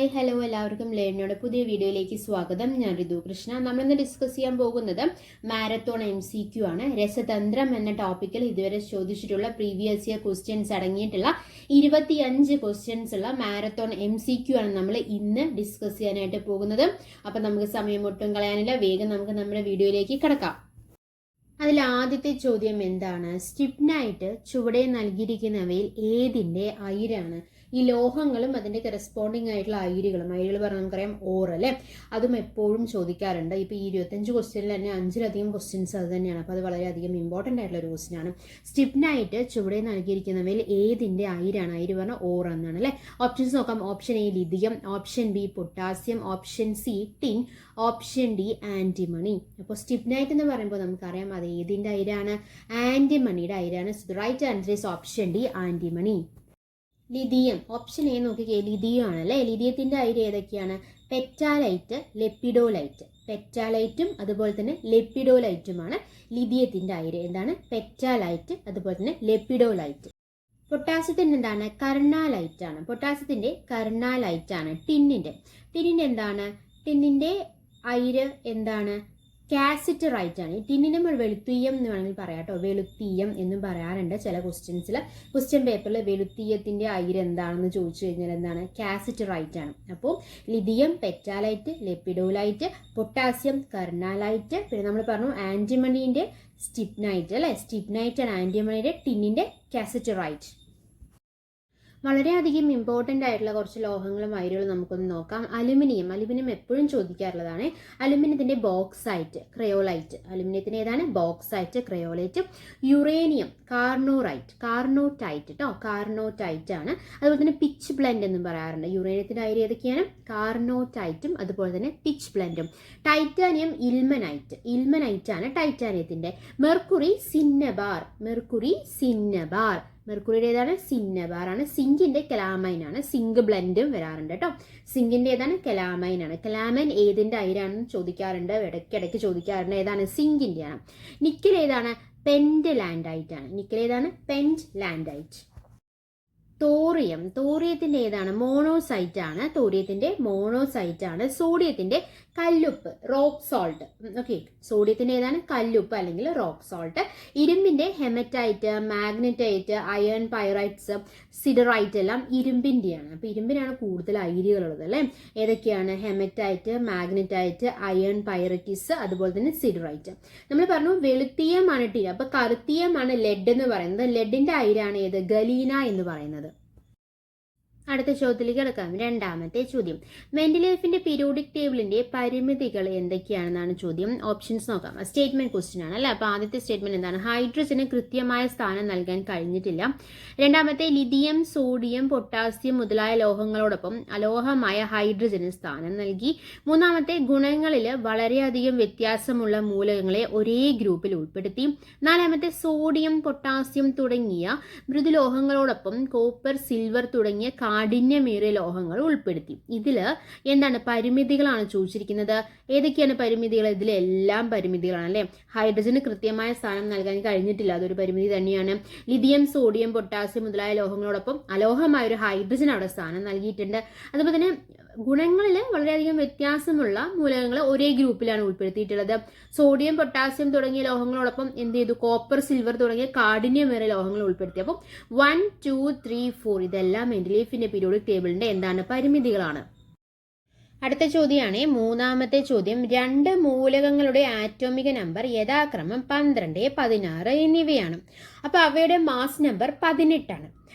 Hi hello എല്ലാവർക്കും ലേണിയുടെ പുതിയ വീഡിയോയിലേക്ക് സ്വാഗതം. ഞാൻ ഋതു കൃഷ്ണ. നമ്മളിന്ന് ഡിസ്കസ് ചെയ്യാൻ പോകുന്നത് മാരത്തോൺ MCQ ആണ്. രസതന്ത്രം എന്ന ടോപ്പിക്കിൽ ഇതുവരെ ചോദിച്ചിട്ടുള്ള പ്രീവിയസ് ഇയർ ക്വസ്റ്റ്യൻസ് അടങ്ങിയിട്ടുള്ള 25 ക്വസ്റ്റ്യൻസ് ഉള്ള മാരത്തോൺ MCQ ആണ് നമ്മൾ ഇന്ന് ഡിസ്കസ് ചെയ്യാനായിട്ട് പോകുന്നത്. അപ്പം നമുക്ക് സമയം ഒട്ടും കളയാനില്ല, വേഗം നമുക്ക് നമ്മുടെ വീഡിയോയിലേക്ക് കിടക്കാം. അതിൽ ആദ്യത്തെ ചോദ്യം എന്താണ്? സ്റ്റിപ്നായിട്ട് ചുവടെ നൽകിയിരിക്കുന്നവയിൽ ഏതിൻ്റെ അയിരാണ്? ഈ ലോഹങ്ങളും അതിൻ്റെ കറസ്പോണ്ടിങ് ആയിട്ടുള്ള അയിരുകൾ പറഞ്ഞാൽ നമുക്കറിയാം ഓർ അല്ലേ, അതും എപ്പോഴും ചോദിക്കാറുണ്ട്. ഇപ്പോൾ ഈ 25 ക്വസ്റ്റ്യനിൽ തന്നെ 5ലധികം ക്വസ്റ്റ്യൻസ് അത് തന്നെയാണ്. അപ്പോൾ അത് വളരെയധികം ഇമ്പോർട്ടൻ്റ് ആയിട്ടുള്ള ഒരു ക്വസ്റ്റ്യൻ ആണ്. സ്റ്റിപ്നായിട്ട് ചുവടെ നൽകിയിരിക്കുന്നവയിൽ ഏതിൻ്റെ അയിരാണ്? അയിര് പറഞ്ഞാൽ ഓർ എന്നാണ് അല്ലേ. ഓപ്ഷൻസ് നോക്കാം. Option A lithium, option B potassium, option C tin, option D antimony. അപ്പോൾ സ്റ്റിപ്നൈറ്റ് എന്ന് പറയുമ്പോൾ നമുക്കറിയാം അത് ഏതിൻ്റെ അയിരാണ്? ആൻറ്റിമണിയുടെ അയിരാണ്. Right answer is option D antimony. Lithium, option A നോക്കിക്കേ, ലിഥിയം ആണല്ലേ. ലിഥിയത്തിൻ്റെ അയിര് ഏതൊക്കെയാണ്? പെറ്റാലൈറ്റ്, ലെപ്പിഡോലൈറ്റ്. പെറ്റാലൈറ്റും അതുപോലെ തന്നെ ലെപ്പിഡോലൈറ്റുമാണ് ലിഥിയത്തിൻ്റെ അയിര്. എന്താണ്? പെറ്റാലൈറ്റ് അതുപോലെ തന്നെ ലെപ്പിഡോലൈറ്റ്. പൊട്ടാസ്യത്തിൻ്റെ എന്താണ്? കർണാലൈറ്റ് ആണ്. പൊട്ടാസ്യത്തിൻ്റെ കർണാലൈറ്റ് ആണ്. ടിന്നിൻ്റെ എന്താണ്? ടിന്നിൻ്റെ അയിര് എന്താണ്? കാസിറ്ററൈറ്റ് ആണ്. ടിന്നിന് നമ്മൾ വെളുത്തീയം എന്ന് വേണമെങ്കിൽ പറയാം കേട്ടോ. വെളുത്തീയം എന്നും പറയാറുണ്ട് ചില ക്വസ്റ്റ്യൻസിൽ. ക്വസ്റ്റ്യൻ പേപ്പറിൽ വെളുത്തീയത്തിൻ്റെ അയിര് എന്താണെന്ന് ചോദിച്ചു കഴിഞ്ഞാൽ എന്താണ്? കാസിറ്ററൈറ്റ് ആണ്. അപ്പോൾ ലിഥിയം പെറ്റാലൈറ്റ്, ലെപ്പിഡോലൈറ്റ്, പൊട്ടാസ്യം കർണാലൈറ്റ്, പിന്നെ നമ്മൾ പറഞ്ഞു ആൻറ്റിമണീൻ്റെ സ്റ്റിപ്നൈറ്റ് അല്ലേ. സ്റ്റിപ്നൈറ്റ് ആണ് ആൻറ്റിമണിയുടെ, ടിന്നിൻ്റെ കാസിറ്ററൈറ്റ്. വളരെയധികം ഇമ്പോർട്ടൻ്റ് ആയിട്ടുള്ള കുറച്ച് ലോഹങ്ങളും അയിരുകളും നമുക്കൊന്ന് നോക്കാം. അലുമിനിയം എപ്പോഴും ചോദിക്കാറുള്ളതാണ്. അലുമിനിയത്തിൻ്റെ ബോക്സൈറ്റ്, ക്രയോലൈറ്റ്. അലുമിനിയത്തിന് ഏതാണ്? Bauxite, cryolite. യുറേനിയം കാർണോറ്റൈറ്റ് കേട്ടോ, കാർണോറ്റൈറ്റ് ആണ്. അതുപോലെ തന്നെ പിച്ച് ബ്ലെൻഡ് എന്നും പറയാറുണ്ട്. യുറേനിയത്തിൻ്റെ അയിര് ഏതൊക്കെയാണ്? കാർണോറ്റൈറ്റും അതുപോലെ തന്നെ പിച്ച് ബ്ലെൻഡും. ടൈറ്റാനിയം ഇൽമനൈറ്റ് ആണ് ടൈറ്റാനിയത്തിൻ്റെ. Mercury cinnabar. മെർക്കുറിയുടെ ഏതാണ്? സിന്നബാർ ആണ്. സിങ്കിന്റെ കലാമൈൻ ആണ്. സിങ്ക് ബ്ലെൻഡും വരാറുണ്ട് കേട്ടോ. സിങ്കിന്റെ ഏതാണ്? കലാമൈൻ ആണ്. കലാമൈൻ ഏതിന്റെ അയിരാണെന്ന് ചോദിക്കാറുണ്ട്, ഇടയ്ക്കിടയ്ക്ക് ചോദിക്കാറുണ്ട്. ഏതാണ്? സിങ്കിന്റെ ആണ്. നിക്കൽ ഏതാണ്? പെൻഡ് ലാൻഡൈറ്റ് ആണ്. നിക്കൽ ഏതാണ്? പെൻഡ് ലാൻഡൈറ്റ്. തോറിയത്തിന്റെ ഏതാണ്? മോണോസൈറ്റ് ആണ്. സോഡിയത്തിന്റെ കല്ലുപ്പ്, റോക്ക് സോൾട്ട്. ഓക്കെ, സോഡിയത്തിന്റെ ഏതാണ്? കല്ലുപ്പ് അല്ലെങ്കിൽ റോക്ക് സോൾട്ട്. ഇരുമ്പിന്റെ hematite, magnetite, iron pyrites, siderite എല്ലാം ഇരുമ്പിന്റെയാണ്. അപ്പൊ ഇരുമ്പിനാണ് കൂടുതൽ അയിരുകളുള്ളത് അല്ലേ. ഏതൊക്കെയാണ്? ഹെമറ്റൈറ്റ്, മാഗ്നറ്റൈറ്റ്, അയൺ പൈററ്റിസ്, അതുപോലെ തന്നെ സിഡറൈറ്റ്. നമ്മൾ പറഞ്ഞു വെളുത്തീയമാണ് ടി. അപ്പൊ കറുത്തീയമാണ് ലെഡ് എന്ന് പറയുന്നത്. ലെഡിന്റെ അയിരാണ് ഏത്? ഗലീന എന്ന് പറയുന്നത്. അടുത്ത ചോദ്യത്തിലേക്ക് കിടക്കാം. രണ്ടാമത്തെ ചോദ്യം, മെൻഡലീഫിന്റെ പീരിയോഡിക് ടേബിളിന്റെ പരിമിതികൾ എന്തൊക്കെയാണെന്നാണ് ചോദ്യം. ഓപ്ഷൻസ് നോക്കാം. സ്റ്റേറ്റ്മെന്റ് ക്വസ്റ്റ്യൻ ആണ് അല്ലെ. അപ്പൊ ആദ്യത്തെ സ്റ്റേറ്റ്മെന്റ് എന്താണ്? ഹൈഡ്രജന് കൃത്യമായ സ്ഥാനം നൽകാൻ കഴിഞ്ഞിട്ടില്ല. രണ്ടാമത്തെ, ലിഥിയം, സോഡിയം, പൊട്ടാസ്യം മുതലായ ലോഹങ്ങളോടൊപ്പം അലോഹമായ ഹൈഡ്രജന് സ്ഥാനം നൽകി. മൂന്നാമത്തെ, ഗുണങ്ങളിൽ വളരെയധികം വ്യത്യാസമുള്ള മൂലകങ്ങളെ ഒരേ ഗ്രൂപ്പിൽ ഉൾപ്പെടുത്തി. നാലാമത്തെ, സോഡിയം, പൊട്ടാസ്യം തുടങ്ങിയ മൃദുലോഹങ്ങളോടൊപ്പം കോപ്പർ, സിൽവർ തുടങ്ങിയ കാഠിന്യമേറിയ ലോഹങ്ങൾ ഉൾപ്പെടുത്തി. ഇതില് എന്താണ്? പരിമിതികളാണ് ചോദിച്ചിരിക്കുന്നത്. ഏതൊക്കെയാണ് പരിമിതികൾ? ഇതിലെല്ലാം പരിമിതികളാണ് അല്ലെ. ഹൈഡ്രജന് കൃത്യമായ സ്ഥാനം നൽകാൻ കഴിഞ്ഞിട്ടില്ല, അതൊരു പരിമിതി തന്നെയാണ്. ലിഥിയം, സോഡിയം, പൊട്ടാസ്യം മുതലായ ലോഹങ്ങളോടൊപ്പം അലോഹമായ ഒരു ഹൈഡ്രജൻ അവിടെ സ്ഥാനം നൽകിയിട്ടുണ്ട്. അതുപോലെ തന്നെ ഗുണങ്ങളിൽ വളരെയധികം വ്യത്യാസമുള്ള മൂലകങ്ങൾ ഒരേ ഗ്രൂപ്പിലാണ് ഉൾപ്പെടുത്തിയിട്ടുള്ളത്. സോഡിയം, പൊട്ടാസ്യം തുടങ്ങിയ ലോഹങ്ങളോടൊപ്പം എന്ത് ചെയ്തു? കോപ്പർ, സിൽവർ തുടങ്ങിയ കാഠിന്യമേറിയ ലോഹങ്ങൾ ഉൾപ്പെടുത്തി. അപ്പം 1, 2, 3, 4 ഇതെല്ലാം മെൻഡലീഫിന്റെ പീരിയോഡിക് ടേബിളിന്റെ എന്താണ്? പരിമിതികളാണ്. അടുത്ത ചോദ്യമാണ് മൂന്നാമത്തെ ചോദ്യം. രണ്ട് മൂലകങ്ങളുടെ ആറ്റോമിക നമ്പർ യഥാക്രമം 12, 16 എന്നിവയാണ്. അപ്പൊ അവയുടെ മാസ് നമ്പർ 18 ആണ്.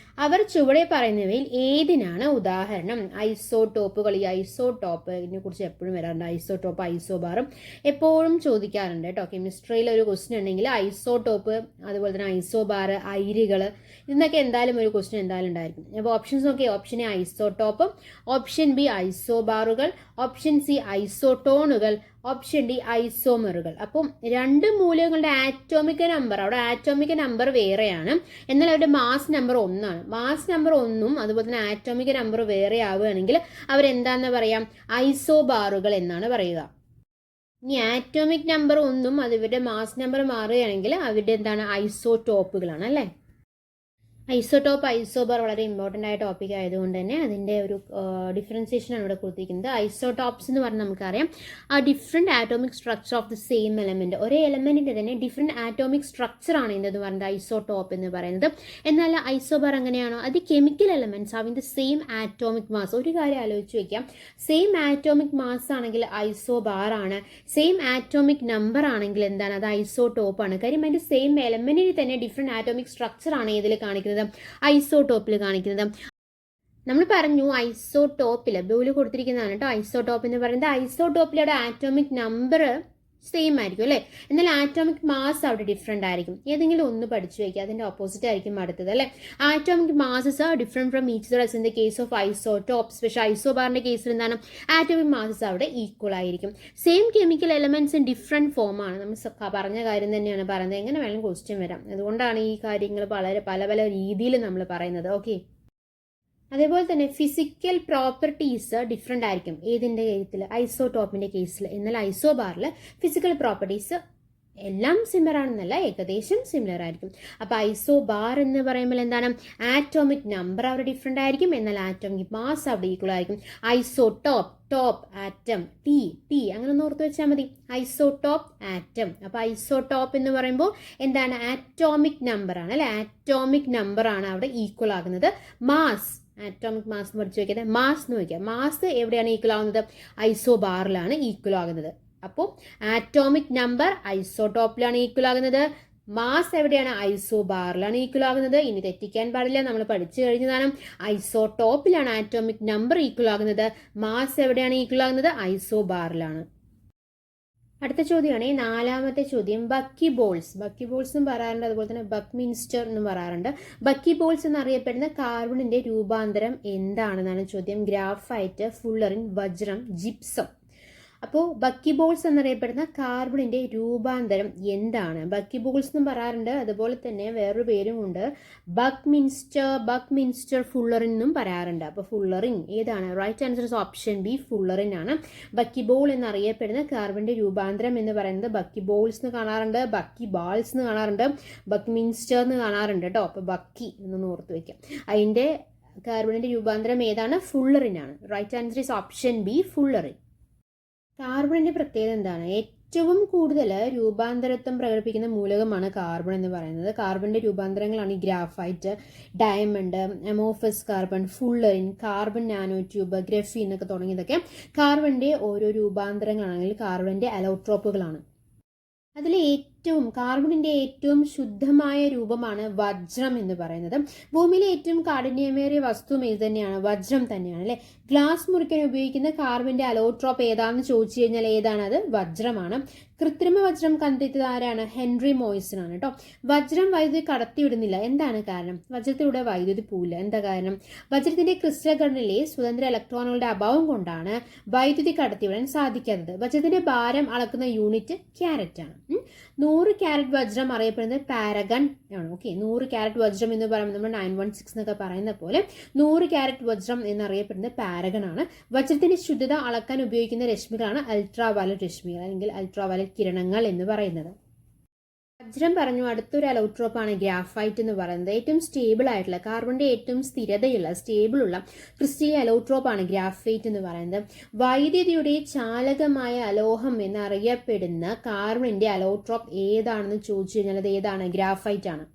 അവർ ചുവടെ പറയുന്നവയിൽ ഏതിനാണ് ഉദാഹരണം? ഐസോടോപ്പുകൾ. ഈ ഐസോടോപ്പിനെ കുറിച്ച് എപ്പോഴും വരാറുണ്ട്. ഐസോടോപ്പ്, ഐസോബാറും എപ്പോഴും ചോദിക്കാറുണ്ട് കേട്ടോ. കെമിസ്ട്രിയിൽ ഒരു ക്വസ്റ്റ്യൻ ഉണ്ടെങ്കിൽ ഐസോടോപ്പ്, അതുപോലെ തന്നെ ഐസോബാർ, അയിരുകൾ, ഇതിനൊക്കെ എന്തായാലും ഒരു ക്വസ്റ്റ്യൻ എന്തായാലും ഉണ്ടായിരിക്കും. അപ്പോൾ ഓപ്ഷൻസ് നോക്കിയാൽ option A isotope, option B ഐസോബാറുകൾ, ഓപ്ഷൻ സി ഐസോട്ടോണുകൾ, ഓപ്ഷൻ ഡി ഐസോമറുകൾ. അപ്പം രണ്ട് മൂലകങ്ങളുടെ ആറ്റോമിക നമ്പർ, അവിടെ ആറ്റോമിക നമ്പർ വേറെയാണ്, എന്നാൽ അവരുടെ മാസ് നമ്പർ 1 ആണ്. മാസ് നമ്പർ 1ഉം അതുപോലെ തന്നെ ആറ്റോമിക നമ്പർ വേറെ ആവുകയാണെങ്കിൽ അവരെന്താന്ന് പറയാം? ഐസോബാറുകൾ എന്നാണ് പറയുക. ഇനി ആറ്റോമിക് നമ്പർ 1ഉം അത് ഇവരുടെ മാസ് നമ്പർ മാറുകയാണെങ്കിൽ അവരുടെ എന്താണ്? ഐസോടോപ്പുകളാണ് അല്ലേ. ഐസോടോപ്പ് ഐസോബാർ വളരെ ഇമ്പോർട്ടൻ്റ് ആയ ടോപ്പിക് ആയതുകൊണ്ട് തന്നെ അതിൻ്റെ ഒരു ഡിഫറൻസിയേഷനാണ് ഇവിടെ കൊടുത്തിരിക്കുന്നത്. ഐസോടോപ്സ് എന്ന് പറഞ്ഞാൽ നമുക്കറിയാം ആ different atomic structure of the same element, ഒരേ എലമെൻറ്റിൻ്റെ തന്നെ ഡിഫറെൻറ്റ് ആറ്റോമിക് സ്ട്രക്ചറാണ് എന്തെന്ന് പറയുന്നത് ഐസോടോപ്പ് എന്ന് പറയുന്നത്. എന്നാൽ ഐസോബാർ എങ്ങനെയാണോ അത് chemical elements having the same atomic mass. ഒരു കാര്യം ആലോചിച്ച് വയ്ക്കാം, സെയിം ആറ്റോമിക് മാസ് ആണെങ്കിൽ ഐസോബാർ ആണ്, സെയിം ആറ്റോമിക് നമ്പർ ആണെങ്കിൽ എന്താണ് അത് ഐസോടോപ്പ് ആണ്. കാര്യം അതിൻ്റെ സെയിം എലമെൻറ്റിന് തന്നെ ഡിഫറെൻറ്റ് ആറ്റോമിക് സ്ട്രക്ചറാണ് ഇതിൽ കാണിക്കുന്നത്, ഐസോടോപ്പിൽ കാണിക്കുന്നത്. നമ്മൾ പറഞ്ഞു ഐസോടോപ്പിൽ ബ്ലൂവിൽ കൊടുത്തിരിക്കുന്നതാണ് കേട്ടോ ഐസോടോപ്പ് എന്ന് പറയുന്നത്. ഐസോടോപ്പിലൂടെ ആറ്റോമിക് നമ്പർ സെയിം ആയിരിക്കും അല്ലേ, എന്നാൽ ആറ്റോമിക് മാസ് അവിടെ ഡിഫറെൻ്റ് ആയിരിക്കും. ഏതെങ്കിലും ഒന്ന് പഠിച്ചു വയ്ക്കുക, അതിൻ്റെ ഓപ്പോസിറ്റ് ആയിരിക്കും അടുത്തത് അല്ലേ. Atomic masses are different from each other in the case of isotopes. പക്ഷേ ഐസോബാറിൻ്റെ കേസിൽ എന്താണ് ആറ്റോമിക് മാസസ് അവിടെ ഈക്വൽ ആയിരിക്കും. Same chemical elements in different ഫോമാണ്. നമ്മൾ പറഞ്ഞ കാര്യം തന്നെയാണ് പറയുന്നത്, എങ്ങനെ വേണമെങ്കിലും ക്വസ്റ്റ്യൻ വരാം. അതുകൊണ്ടാണ് ഈ കാര്യങ്ങൾ പല പല രീതിയിൽ നമ്മൾ പറയുന്നത്. ഓക്കെ, അതേപോലെ തന്നെ ഫിസിക്കൽ പ്രോപ്പർട്ടീസ് ഡിഫറെൻ്റ് ആയിരിക്കും ഏതിൻ്റെ കേസിൽ, ഐസോടോപ്പിൻ്റെ കേസിൽ. എന്നാൽ ഐസോബാറിൽ ഫിസിക്കൽ പ്രോപ്പർട്ടീസ് എല്ലാം സിമിലർ ആണെന്നല്ല, ഏകദേശം സിമിലർ ആയിരിക്കും. അപ്പോൾ ഐസോബാർ എന്ന് പറയുമ്പോൾ എന്താണ് ആറ്റോമിക് നമ്പർ അവിടെ ഡിഫറെൻ്റ് ആയിരിക്കും, എന്നാൽ ആറ്റോമിക് മാസ് അവിടെ ഈക്വൽ ആയിരിക്കും. ഐസോടോപ്പ് ടോപ്പ് ആറ്റം ടി അങ്ങനെ ഒന്ന് ഓർത്ത് വെച്ചാൽ മതി, ഐസോടോപ്പ് ആറ്റം. അപ്പോൾ ഐസോടോപ്പ് എന്ന് പറയുമ്പോൾ എന്താണ് ആറ്റോമിക് നമ്പർ ആണ് അല്ലെ, ആറ്റോമിക് നമ്പർ ആണ് അവിടെ ഈക്വൽ ആകുന്നത്. മാസ് ആറ്റോമിക് മാസ് പഠിച്ചു വയ്ക്കുന്നത്, മാസ് എന്ന് വയ്ക്കുക. മാസ് എവിടെയാണ് ഈക്വൽ ആകുന്നത്, ഐസോബാറിലാണ് ഈക്വൽ ആകുന്നത്. അപ്പോൾ ആറ്റോമിക് നമ്പർ ഐസോടോപ്പിലാണ് ഈക്വൽ ആകുന്നത്, മാസ് എവിടെയാണ് ഐസോബാറിലാണ് ഈക്വൽ ആകുന്നത്. ഇനി തെറ്റിക്കാൻ പാടില്ല, നമ്മൾ പഠിച്ചു കഴിഞ്ഞതാണ് ഐസോടോപ്പിലാണ് ആറ്റോമിക് നമ്പർ ഈക്വൽ ആകുന്നത്, മാസ് എവിടെയാണ് ഈക്വൽ ആകുന്നത് ഐസോബാറിലാണ്. അടുത്ത ചോദ്യമാണ് നാലാമത്തെ ചോദ്യം. ബക്കി ബോൾസ് എന്നും പറയാറുണ്ട്, അതുപോലെ തന്നെ ബക്ക്മിൻസ്റ്റർ എന്നും പറയാറുണ്ട്. ബക്കി ബോൾസ് എന്നറിയപ്പെടുന്ന കാർബണിന്റെ രൂപാന്തരം എന്താണെന്നാണ് ചോദ്യം. ഗ്രാഫൈറ്റ്, ഫുള്ളറിൻ, വജ്രം, ജിപ്സം. അപ്പോൾ ബക്കി ബോൾസ് എന്നറിയപ്പെടുന്ന കാർബണിന്റെ രൂപാന്തരം എന്താണ്? ബക്കി ബോൾസ് എന്നും പറയാറുണ്ട്, അതുപോലെ തന്നെ വേറൊരു പേരും ഉണ്ട് ബക്ക്മിൻസ്റ്റർ ഫുള്ളറിൻ എന്നും പറയാറുണ്ട്. അപ്പോൾ ഫുള്ളറിൻ ഏതാണ്? Right answer is option B, fullerene ആണ്. ബക്കി ബോൾ എന്നറിയപ്പെടുന്ന കാർബണിന്റെ രൂപാന്തരം എന്ന് പറയുന്നത് ബക്കി ബോൾസ് എന്ന് കാണാറുണ്ട്, ബക്കി ബാൾസ് എന്ന് കാണാറുണ്ട്, ബക്ക്മിൻസ്റ്റർ എന്ന് കാണാറുണ്ട് കേട്ടോ. അപ്പോൾ ബക്കി എന്നൊന്ന് ഓർത്ത് വയ്ക്കാം. അതിന്റെ കാർബണിന്റെ രൂപാന്തരം ഏതാണ്? ഫുള്ളറിൻ ആണ്. Right answer is option B, fullerene. കാർബണിന്റെ പ്രത്യേകത എന്താണ്? ഏറ്റവും കൂടുതൽ രൂപാന്തരത്വം പ്രകടിപ്പിക്കുന്ന മൂലകമാണ് കാർബൺ എന്ന് പറയുന്നത്. കാർബണിന്റെ രൂപാന്തരങ്ങളാണ് ഈ graphite, diamond, amorphous carbon, fullerene, carbon nano tube, graphene എന്നൊക്കെ തുടങ്ങിയതൊക്കെ കാർബണിന്റെ ഓരോ രൂപാന്തരങ്ങളാണെങ്കിൽ കാർബണിന്റെ അലോട്രോപ്പുകളാണ്. അതിൽ കാർബണിന്റെ ഏറ്റവും ശുദ്ധമായ രൂപമാണ് വജ്രം എന്ന് പറയുന്നത്. ഭൂമിയിലെ ഏറ്റവും കാഠിന്യമേറിയ വസ്തുവും ഇത് തന്നെയാണ്, വജ്രം തന്നെയാണ് അല്ലെ. ഗ്ലാസ് മുറിക്കാൻ ഉപയോഗിക്കുന്ന കാർബണിന്റെ അലോട്രോപ്പ് ഏതാണെന്ന് ചോദിച്ചു കഴിഞ്ഞാൽ ഏതാണ്? അത് വജ്രമാണ്. കൃത്രിമ വജ്രം കണ്ടെത്തിയത് ആരാണ്? ഹെൻറി മോയ്സൺ ആണ് കേട്ടോ. വജ്രം വൈദ്യുതി കടത്തിവിടുന്നില്ല, എന്താണ് കാരണം? വജ്രത്തിലൂടെ വൈദ്യുതി പോവില്ല, എന്താ കാരണം? വജ്രത്തിന്റെ ക്രിസ്റ്റൽ ഘടനയിലെ സ്വതന്ത്ര ഇലക്ട്രോണുകളുടെ അഭാവം കൊണ്ടാണ് വൈദ്യുതി കടത്തിവിടാൻ സാധിക്കാത്തത്. വജ്രത്തിന്റെ ഭാരം അളക്കുന്ന യൂണിറ്റ് ക്യാരറ്റ് ആണ്. 100 ക്യാരറ്റ് വജ്രം അറിയപ്പെടുന്നത് പാരഗൺ ആണ്. ഓക്കെ, 100 ക്യാരറ്റ് വജ്രം എന്ന് പറയുമ്പോൾ നമ്മൾ 916 എന്നൊക്കെ പറയുന്ന പോലെ 100 ക്യാരറ്റ് വജ്രം എന്നറിയപ്പെടുന്നത് പാരഗൺ ആണ്. വജ്രത്തിന്റെ ശുദ്ധത അളക്കാൻ ഉപയോഗിക്കുന്ന രശ്മികളാണ് അൾട്രാ വയലറ്റ് രശ്മികൾ അല്ലെങ്കിൽ അൾട്രാ വയലറ്റ് കിരണങ്ങൾ എന്ന് പറയുന്നത്. വജ്രം പറഞ്ഞു. അടുത്തൊരു അലോട്രോപ്പാണ് ഗ്രാഫൈറ്റ് എന്ന് പറയുന്നത്. ഏറ്റവും സ്റ്റേബിൾ ആയിട്ടുള്ള കാർബണിന്റെ ഏറ്റവും സ്ഥിരതയുള്ള സ്റ്റേബിളുള്ള ക്രിസ്റ്റൽ അലോട്രോപ്പാണ് ഗ്രാഫൈറ്റ് എന്ന് പറയുന്നത്. വൈദ്യുതിയുടെ ചാലകമായ അലോഹം എന്നറിയപ്പെടുന്ന കാർബണിന്റെ അലോട്രോപ്പ് ഏതാണെന്ന് ചോദിച്ചു കഴിഞ്ഞാൽ അത് ഏതാണ്? ഗ്രാഫൈറ്റ് ആണ്.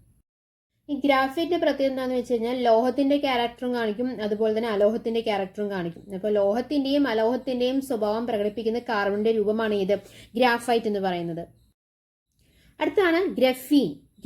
ഈ ഗ്രാഫൈറ്റിന്റെ പ്രത്യേകത എന്താണെന്ന് വെച്ച് കഴിഞ്ഞാൽ ലോഹത്തിന്റെ ക്യാരക്ടറും കാണിക്കും, അതുപോലെ തന്നെ അലോഹത്തിന്റെ ക്യാരക്ടറും കാണിക്കും. അപ്പോൾ ലോഹത്തിന്റെയും അലോഹത്തിന്റെയും സ്വഭാവം പ്രകടിപ്പിക്കുന്ന കാർബണിന്റെ രൂപമാണ് ഇത് ഗ്രാഫൈറ്റ് എന്ന് പറയുന്നത്. അടുത്താണ്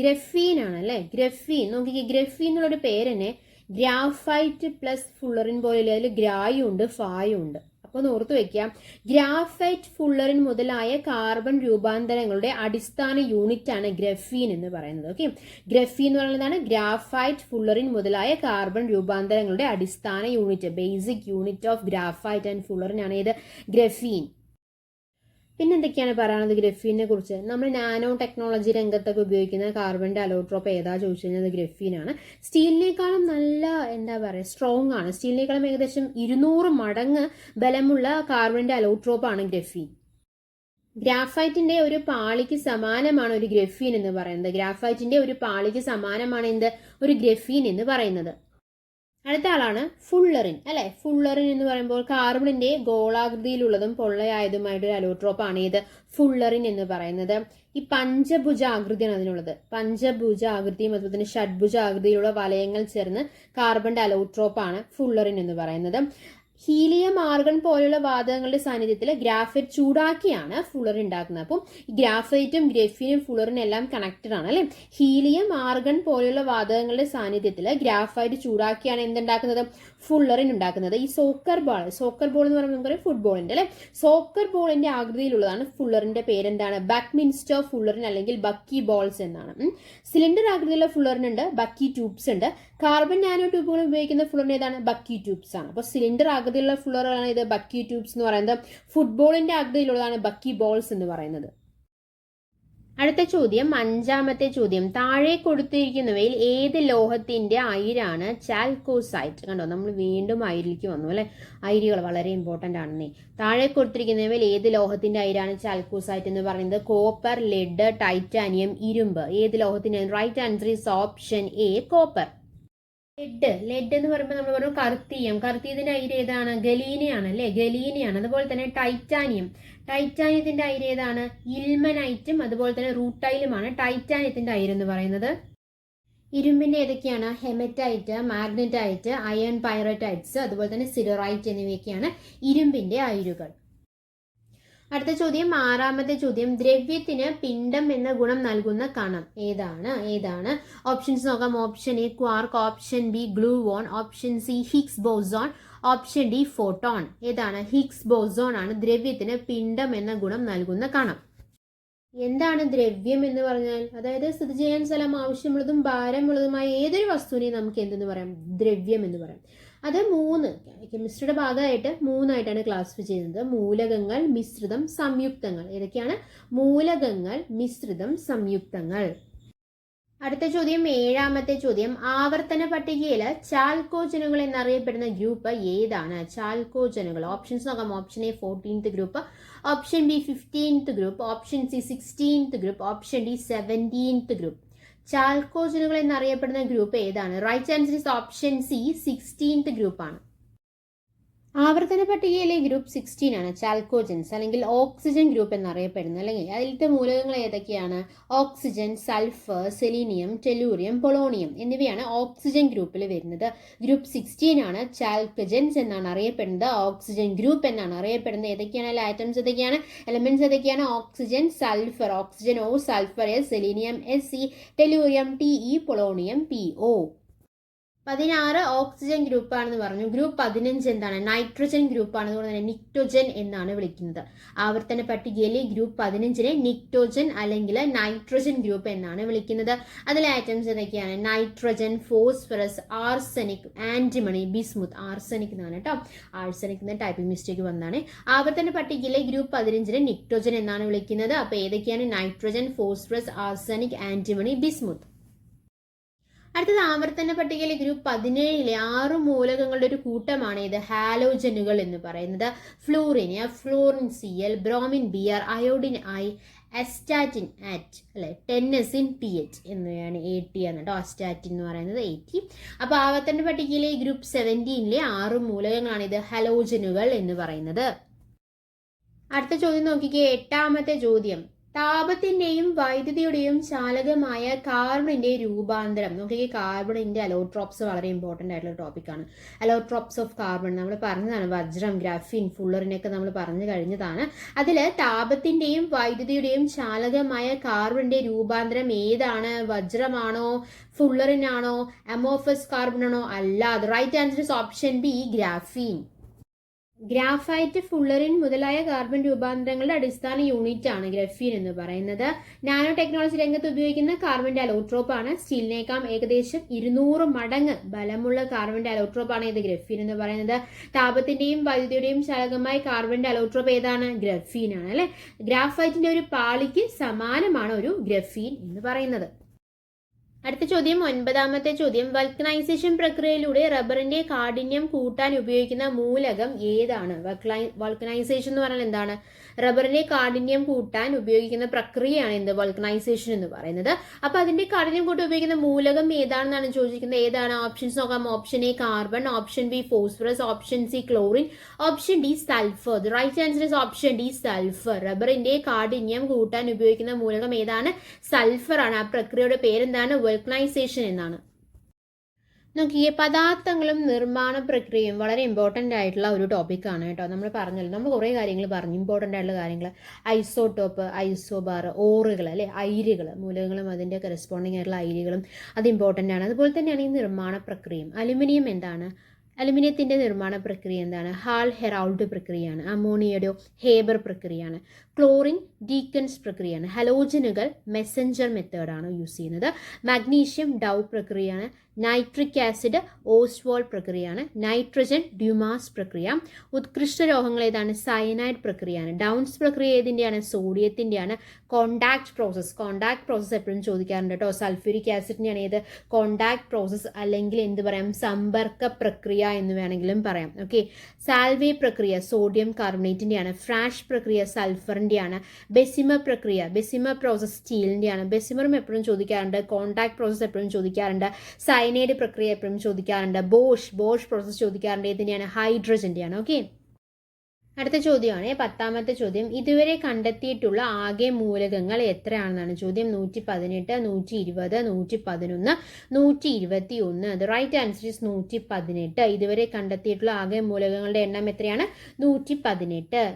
ഗ്രഫീൻ ആണ് അല്ലെ. ഗ്രഫീൻ നോക്കിക്കേ, ഗ്രഫീൻ എന്നുള്ളൊരു പേര് തന്നെ ഗ്രാഫൈറ്റ് പ്ലസ് ഫുള്ളറിൻ പോലെ അതിൽ ഗ്രായും ഉണ്ട് ഫായും ഉണ്ട്. അപ്പോൾ ഒന്ന് ഓർത്ത് വെക്കാം, ഗ്രാഫൈറ്റ്, ഫുള്ളറിൻ മുതലായ കാർബൺ രൂപാന്തരങ്ങളുടെ അടിസ്ഥാന യൂണിറ്റ് ആണ് ഗ്രഫീൻ എന്ന് പറയുന്നത്. ഓക്കെ, ഗ്രഫീൻ എന്ന് പറയുന്നതാണ് ഗ്രാഫൈറ്റ്, ഫുള്ളറിൻ മുതലായ കാർബൺ രൂപാന്തരങ്ങളുടെ അടിസ്ഥാന unit. Basic unit of graphite and fullerene ആണ് ഇത് ഗ്രഫീൻ. പിന്നെ എന്തൊക്കെയാണ് പറയാനുള്ളത് ഗ്രഫീനെ കുറിച്ച്? നമ്മൾ നാനോ ടെക്നോളജി രംഗത്തൊക്കെ ഉപയോഗിക്കുന്ന കാർബണിന്റെ അലോട്രോപ്പ് ഏതാ ചോദിച്ചു കഴിഞ്ഞാൽ അത് ഗ്രഫീനാണ്. സ്റ്റീലിനേക്കാളും നല്ല സ്ട്രോങ് ആണ്. സ്റ്റീലിനേക്കാളും ഏകദേശം 200 മടങ്ങ് ബലമുള്ള കാർബണിന്റെ അലോട്രോപ്പാണ് ഗ്രഫീൻ. ഗ്രാഫൈറ്റിന്റെ ഒരു പാളിക്ക് സമാനമാണ് ഒരു ഗ്രഫീൻ എന്ന് പറയുന്നത്. ഗ്രാഫൈറ്റിന്റെ ഒരു പാളിക്ക് സമാനമാണ് എന്ത്, ഒരു ഗ്രഫീൻ എന്ന് പറയുന്നത്. അടുത്ത ആളാണ് ഫുള്ളറിൻ അല്ലെ. ഫുള്ളറിൻ എന്ന് പറയുമ്പോൾ കാർബണിന്റെ ഗോളാകൃതിയിലുള്ളതും പൊള്ളയായതുമായിട്ട് ഒരു അലോട്രോപ്പാണ് ഇത് ഫുള്ളറിൻ എന്ന് പറയുന്നത്. ഈ പഞ്ചഭുജ ആകൃതിയാണ് അതിനുള്ളത്. പഞ്ചഭുജ ആകൃതിയും അതുപോലെ തന്നെ ഷഡ്ഭുജ ആകൃതിയിലുള്ള വലയങ്ങൾ ചേർന്ന് കാർബണിന്റെ അലോട്രോപ്പാണ് ഫുള്ളറിൻ എന്ന് പറയുന്നത്. ഹീലിയം, ആർഗൺ പോലെയുള്ള വാതകങ്ങളുടെ സാന്നിധ്യത്തിൽ ഗ്രാഫൈറ്റ് ചൂടാക്കിയാണ് ഫുള്ളറിൻ ഉണ്ടാക്കുന്നത്. അപ്പം ഗ്രാഫൈറ്റും ഗ്രഫീനും ഫുള്ളറിനും എല്ലാം കണക്റ്റഡ് ആണ് അല്ലെ. ഹീലിയം, ആർഗൺ പോലെയുള്ള വാതകങ്ങളുടെ സാന്നിധ്യത്തിൽ ഗ്രാഫൈറ്റ് ചൂടാക്കിയാണ് എന്തുണ്ടാക്കുന്നത്, ഫുള്ളറിൻ ഉണ്ടാക്കുന്നത്. ഈ സോക്കർ ബോൾ എന്ന് പറയുമ്പോൾ നമുക്കറിയാം ഫുട്ബോളിന്റെ അല്ലെ. സോക്കർ ബോളിന്റെ ആകൃതിയിലുള്ളതാണ് ഫുള്ളറിന്റെ പേരെന്താണ്, ബക്മിൻസ്റ്റർ ഫുള്ളറിൻ അല്ലെങ്കിൽ ബക്കി ബോൾസ് എന്നാണ്. സിലിണ്ടർ ആകൃതിയിലുള്ള ഫുള്ളറിൻ ഉണ്ട്, ബക്കി ട്യൂബ്സ് ഉണ്ട്. കാർബൺ നാനോ ട്യൂബുകൾ ഉപയോഗിക്കുന്ന ഫുള്ളറിൻ ഏതാണ്, ബക്കി ട്യൂബ്സ് ആണ്. അപ്പോൾ സിലിണ്ടർ ആകൃതിയിലുള്ള ഫുള്ളറാണ് ഇത് ബക്കി ട്യൂബ്സ് എന്ന് പറയുന്നത്. ഫുട്ബോളിന്റെ ആകൃതിയിലുള്ളതാണ് ബക്കി ബോൾസ് എന്ന് പറയുന്നത്. അടുത്ത ചോദ്യം, അഞ്ചാമത്തെ ചോദ്യം, താഴെ കൊടുത്തിരിക്കുന്നവയിൽ ഏത് ലോഹത്തിന്റെ അയിരാണ് ചാൽക്കോസൈറ്റ്? കണ്ടോ, നമ്മൾ വീണ്ടും അയിരിലേക്ക് വന്നു അല്ലെ. അയിരുകൾ വളരെ ഇമ്പോർട്ടന്റ് ആണെന്നേ. താഴെ കൊടുത്തിരിക്കുന്നവയിൽ ഏത് ലോഹത്തിന്റെ അയിരാണ് ചാൽക്കോസൈറ്റ് എന്ന് പറയുന്നത്? കോപ്പർ, ലെഡ്, ടൈറ്റാനിയം, ഇരുമ്പ്. ഏത് ലോഹത്തിന്റെ? Right answer is option A, copper. Lead എന്ന് പറയുമ്പോൾ നമ്മൾ പറഞ്ഞു കറുത്തീയം. കറുത്തീയത്തിന്റെ അയിര് ഏതാണ്? ഗലീനയാണ് അല്ലെ, ഗലീനയാണ്. അതുപോലെ തന്നെ ടൈറ്റാനിയത്തിന്റെ അയിര് ഏതാണ്? ഇൽമനൈറ്റും അതുപോലെ തന്നെ റൂട്ടൈലുമാണ് ടൈറ്റാനിയത്തിന്റെ അയിര് എന്ന് പറയുന്നത്. ഇരുമ്പിന്റെ ഏതൊക്കെയാണ്? ഹെമറ്റൈറ്റ്, മാഗ്നറ്റൈറ്റ്, അയൺ പൈററ്റൈറ്റ്സ്, അതുപോലെ തന്നെ സിഡറൈറ്റ് എന്നിവയൊക്കെയാണ് ഇരുമ്പിന്റെ അയിരുകൾ. അടുത്ത ചോദ്യം, ആറാമത്തെ ചോദ്യം, ദ്രവ്യത്തിന് പിണ്ഡം എന്ന ഗുണം നൽകുന്ന കണം ഏതാണ്? ഓപ്ഷൻസ് നോക്കാം. Option A quark, option B gluon, option C Higgs boson, option D photon. ഏതാണ്? ഹിഗ്സ് ബോസോൺ ആണ് ദ്രവ്യത്തിന് പിണ്ഡം എന്ന ഗുണം നൽകുന്ന കണം. എന്താണ് ദ്രവ്യം എന്ന് പറഞ്ഞാൽ? അതായത് സ്ഥിതി ചെയ്യാൻ സ്ഥലം ആവശ്യമുള്ളതും ഭാരമുള്ളതുമായ ഏതൊരു വസ്തുവിനെയും നമുക്ക് എന്തെന്ന് പറയാം? ദ്രവ്യം എന്ന് പറയാം. അത് കെമിസ്ട്രിയുടെ ഭാഗമായിട്ട് മൂന്നായിട്ടാണ് ക്ലാസിഫൈ ചെയ്യുന്നത്. മൂലകങ്ങൾ, മിശ്രിതം, സംയുക്തങ്ങൾ. ഏതൊക്കെയാണ്? മൂലകങ്ങൾ, മിശ്രിതം, സംയുക്തങ്ങൾ. അടുത്ത ചോദ്യം, ഏഴാമത്തെ ചോദ്യം, ആവർത്തന പട്ടികയിൽ ചാൽക്കോജനുകൾ എന്നറിയപ്പെടുന്ന ഗ്രൂപ്പ് ഏതാണ്? ചാൽക്കോജനുകൾ. ഓപ്ഷൻസ് നോക്കാം. Option A 14th group, option B 15th group, option C 16th group, option D 17th group. ചാൽക്കോജനുകൾ എന്നറിയപ്പെടുന്ന ഗ്രൂപ്പ് ഏതാണ്? Right answer is option C, 16th ഗ്രൂപ്പാണ്. ആവർത്തന പട്ടികയിലെ ഗ്രൂപ്പ് 16 ആണ് ചാൽക്കോജൻസ് അല്ലെങ്കിൽ ഓക്സിജൻ ഗ്രൂപ്പ് എന്നറിയപ്പെടുന്നത്. അല്ലെങ്കിൽ അതിലത്തെ മൂലകങ്ങൾ ഏതൊക്കെയാണ്? Oxygen, sulphur, selenium, tellurium, polonium എന്നിവയാണ് ഓക്സിജൻ ഗ്രൂപ്പിൽ വരുന്നത്. ഗ്രൂപ്പ് 16 ആണ് ചാൽക്കജൻസ് എന്നാണ് അറിയപ്പെടുന്നത്. ഓക്സിജൻ ഗ്രൂപ്പ് എന്നാണ് അറിയപ്പെടുന്നത്. ഏതൊക്കെയാണ് ആറ്റംസ്? ഏതൊക്കെയാണ് എലമെന്റ്സ്? ഏതൊക്കെയാണ്? Oxygen, sulphur, oxygen O, sulphur S, selenium Se, tellurium Te, polonium PO. 16 oxygen ഗ്രൂപ്പാണെന്ന് പറഞ്ഞു. ഗ്രൂപ്പ് 15 എന്താണ്? നൈട്രജൻ ഗ്രൂപ്പാണ്. അതുകൊണ്ട് തന്നെ നിക്ടോജൻ എന്നാണ് വിളിക്കുന്നത്. ആവർത്തന പട്ടികയിലെ ഗ്രൂപ്പ് 15നെ നിക്ടോജൻ അല്ലെങ്കിൽ നൈട്രജൻ ഗ്രൂപ്പ് എന്നാണ് വിളിക്കുന്നത്. അതിലെ ആറ്റംസ് ഏതൊക്കെയാണ്? Nitrogen, phosphorus, arsenic, antimony, bismuth. Arsenic എന്നാണ് കേട്ടോ. ആർസനിക് എന്ന ടൈപ്പിംഗ് മിസ്റ്റേക്ക് വന്നതാണ്. ആവർത്തന പട്ടികയിലെ ഗ്രൂപ്പ് 15നെ നിക്ടോജൻ എന്നാണ് വിളിക്കുന്നത്. അപ്പൊ ഏതൊക്കെയാണ്? Nitrogen, phosphorus, arsenic, antimony, bismuth. അടുത്തത് ആവർത്തന പട്ടികയിലെ ഗ്രൂപ്പ് 17ലെ 6 മൂലകങ്ങളുടെ ഒരു കൂട്ടമാണ് ഇത് ഹാലോജനുകൾ എന്ന് പറയുന്നത്. Fluorine fluorine Cl, bromine Br, iodine I, astatine AT അല്ലെ, ടെന്നസിൻ PH എന്നിവയാണ്. AT ആണ് കേട്ടോ. അസ്റ്റാറ്റിൻ എന്ന് പറയുന്നത് AT. അപ്പൊ ആവർത്തന പട്ടികയിലെ ഗ്രൂപ്പ് 17ലെ 6 മൂലകങ്ങളാണ് ഇത് ഹാലോജനുകൾ എന്ന് പറയുന്നത്. അടുത്ത ചോദ്യം നോക്കിക്കേ, 8ാമത്തെ ചോദ്യം, താപത്തിന്റെയും വൈദ്യുതിയുടെയും ചാലകമായ കാർബണിന്റെ രൂപാന്തരം. നോക്കിക്കേ, കാർബണിന്റെ അലോട്രോപ്സ് വളരെ ഇമ്പോർട്ടന്റ് ആയിട്ടുള്ള ടോപ്പിക്കാണ്. അലോട്രോപ്സ് ഓഫ് കാർബൺ നമ്മൾ പറഞ്ഞതാണ്. വജ്രം, ഗ്രാഫീൻ, ഫുള്ളറിനൊക്കെ നമ്മൾ പറഞ്ഞു കഴിഞ്ഞതാണ്. അതിൽ താപത്തിന്റെയും വൈദ്യുതിയുടെയും ചാലകമായ കാർബണിന്റെ രൂപാന്തരം ഏതാണ്? വജ്രമാണോ, ഫുള്ളറിനാണോ, അമോർഫസ് കാർബൺ ആണോ? അല്ല. Right answer is option B, graphene. Graphite, fullerene മുതലായ കാർബൺ രൂപാന്തരങ്ങളുടെ അടിസ്ഥാന യൂണിറ്റ് ആണ് ഗ്രഫീൻ എന്ന് പറയുന്നത്. നാനോ ടെക്നോളജി രംഗത്ത് ഉപയോഗിക്കുന്ന കാർബണിന്റെ അലോട്രോപ്പ് ആണ്. സ്റ്റീലിനേക്കാൾ ഏകദേശം 200 മടങ്ങ് ബലമുള്ള കാർബണിന്റെ അലോട്രോപ്പ് ആണ് ഇത് ഗ്രഫീൻ എന്ന് പറയുന്നത്. താപത്തിന്റെയും വൈദ്യുതിയുടെയും ചാലകമായ കാർബണിന്റെ അലോട്രോപ്പ് ഏതാണ്? ഗ്രഫീൻ ആണ് അല്ലെ. ഗ്രാഫൈറ്റിന്റെ ഒരു പാളിക്ക് സമാനമാണ് ഒരു ഗ്രഫീൻ എന്ന് പറയുന്നത്. അടുത്ത ചോദ്യം 9ാമത്തെ ചോദ്യം, വൾക്കനൈസേഷൻ പ്രക്രിയയിലൂടെ റബ്ബറിന്റെ കാഠിന്യം കൂട്ടാൻ ഉപയോഗിക്കുന്ന മൂലകം ഏതാണ്? വൾക്കനൈസേഷൻ എന്ന് പറഞ്ഞാൽ എന്താണ്? റബ്ബറിന്റെ കാഠിന്യം കൂട്ടാൻ ഉപയോഗിക്കുന്ന പ്രക്രിയയാണ് എന്ത്? വൾക്കനൈസേഷൻ എന്ന് പറയുന്നത്. അപ്പൊ അതിന്റെ കാഠിന്യം കൂട്ടാൻ ഉപയോഗിക്കുന്ന മൂലകം ഏതാണെന്നാണ് ചോദിക്കുന്നത്. ഏതാണ്? ഓപ്ഷൻസ് നോക്കാം. Option A carbon, option B phosphorus, option C chlorine, option D sulphur. The right answer is option D sulphur. റബ്ബറിന്റെ കാഠിന്യം കൂട്ടാൻ ഉപയോഗിക്കുന്ന മൂലകം ഏതാണ്? സൾഫർ ആണ്. ആ പ്രക്രിയയുടെ പേരെന്താണ്? വൾക്കനൈസേഷൻ എന്നാണ്. നോക്കിയേ, പദാർത്ഥങ്ങളും നിർമ്മാണ പ്രക്രിയയും വളരെ ഇമ്പോർട്ടൻ്റ് ആയിട്ടുള്ള ഒരു ടോപ്പിക്കാണ് കേട്ടോ. നമ്മൾ പറഞ്ഞല്ലോ, നമ്മൾ കുറേ കാര്യങ്ങൾ പറഞ്ഞു, ഇമ്പോർട്ടൻ്റ് ആയിട്ടുള്ള കാര്യങ്ങൾ. ഐസോടോപ്പ്, ഐസോബാർ, ഓറുകൾ അല്ലെ, അയിരുകൾ, മൂലകങ്ങളും അതിൻ്റെ കറസ്പോണ്ടിങ് ആയിട്ടുള്ള അയിരുകളും അത് ഇമ്പോർട്ടൻ്റ് ആണ്. അതുപോലെ തന്നെയാണ് ഈ നിർമ്മാണ പ്രക്രിയയും. അലുമിനിയം എന്താണ്? അലുമിനിയത്തിൻ്റെ നിർമ്മാണ പ്രക്രിയ എന്താണ്? ഹാൾ ഹെറാൾഡ് പ്രക്രിയയാണ്. അമോണിയയുടെ ഹേബർ പ്രക്രിയയാണ്. ക്ലോറിൻ ഡീക്കൻസ് പ്രക്രിയയാണ്. ഹലോജനുകൾ മെസ്സഞ്ചർ മെത്തേഡാണ് യൂസ് ചെയ്യുന്നത്. മാഗ്നീഷ്യം ഡൗ പ്രക്രിയയാണ്. നൈട്രിക് ആസിഡ് ഓസ്വാൾ പ്രക്രിയയാണ്. നൈട്രജൻ ഡ്യൂമാസ് പ്രക്രിയ. ഉത്കൃഷ്ട ലോഹങ്ങൾ ഏതാണ്? സയനൈഡ് പ്രക്രിയയാണ്. ഡൗൺസ് പ്രക്രിയ ഏതിൻ്റെയാണ്? സോഡിയത്തിൻ്റെയാണ്. കോണ്ടാക്ട് പ്രോസസ്സ് എപ്പോഴും ചോദിക്കാറുണ്ട് കേട്ടോ. സൾഫ്യൂരിക് ആസിഡിൻ്റെയാണ് ഏത്? കോണ്ടാക്ട് പ്രോസസ്സ്, അല്ലെങ്കിൽ എന്ത് പറയാം? സമ്പർക്ക പ്രക്രിയ എന്ന് വേണമെങ്കിലും പറയാം. ഓക്കെ. സാൽവേ പ്രക്രിയ സോഡിയം കാർബണേറ്റിൻ്റെയാണ്. ഫ്രാഷ് പ്രക്രിയ സൾഫറിൻ്റെയാണ്. Bessemer process സ്റ്റീലിൻ്റെയാണ്. ബെസിമറും എപ്പോഴും ചോദിക്കാറുണ്ട്. കോണ്ടാക്ട് പ്രോസസ്സ് എപ്പോഴും ചോദിക്കാറുണ്ട്. സയനൈഡ് പ്രക്രിയ എപ്പോഴും ചോദിക്കാറുണ്ട്. ബോഷ് പ്രോസസ്സ് ചോദിക്കാറുണ്ട്. ഇതിൻ്റെയാണ്? ഹൈഡ്രജൻ്റെയാണ്. ഓക്കെ. അടുത്ത ചോദ്യമാണ് 10ാമത്തെ ചോദ്യം. ഇതുവരെ കണ്ടെത്തിയിട്ടുള്ള ആകെ മൂലകങ്ങൾ എത്രയാണെന്നാണ് ചോദ്യം. 118, 120, 111, 121. The right answer is 118. ഇതുവരെ കണ്ടെത്തിയിട്ടുള്ള ആകെ മൂലകങ്ങളുടെ എണ്ണം എത്രയാണ്? 118.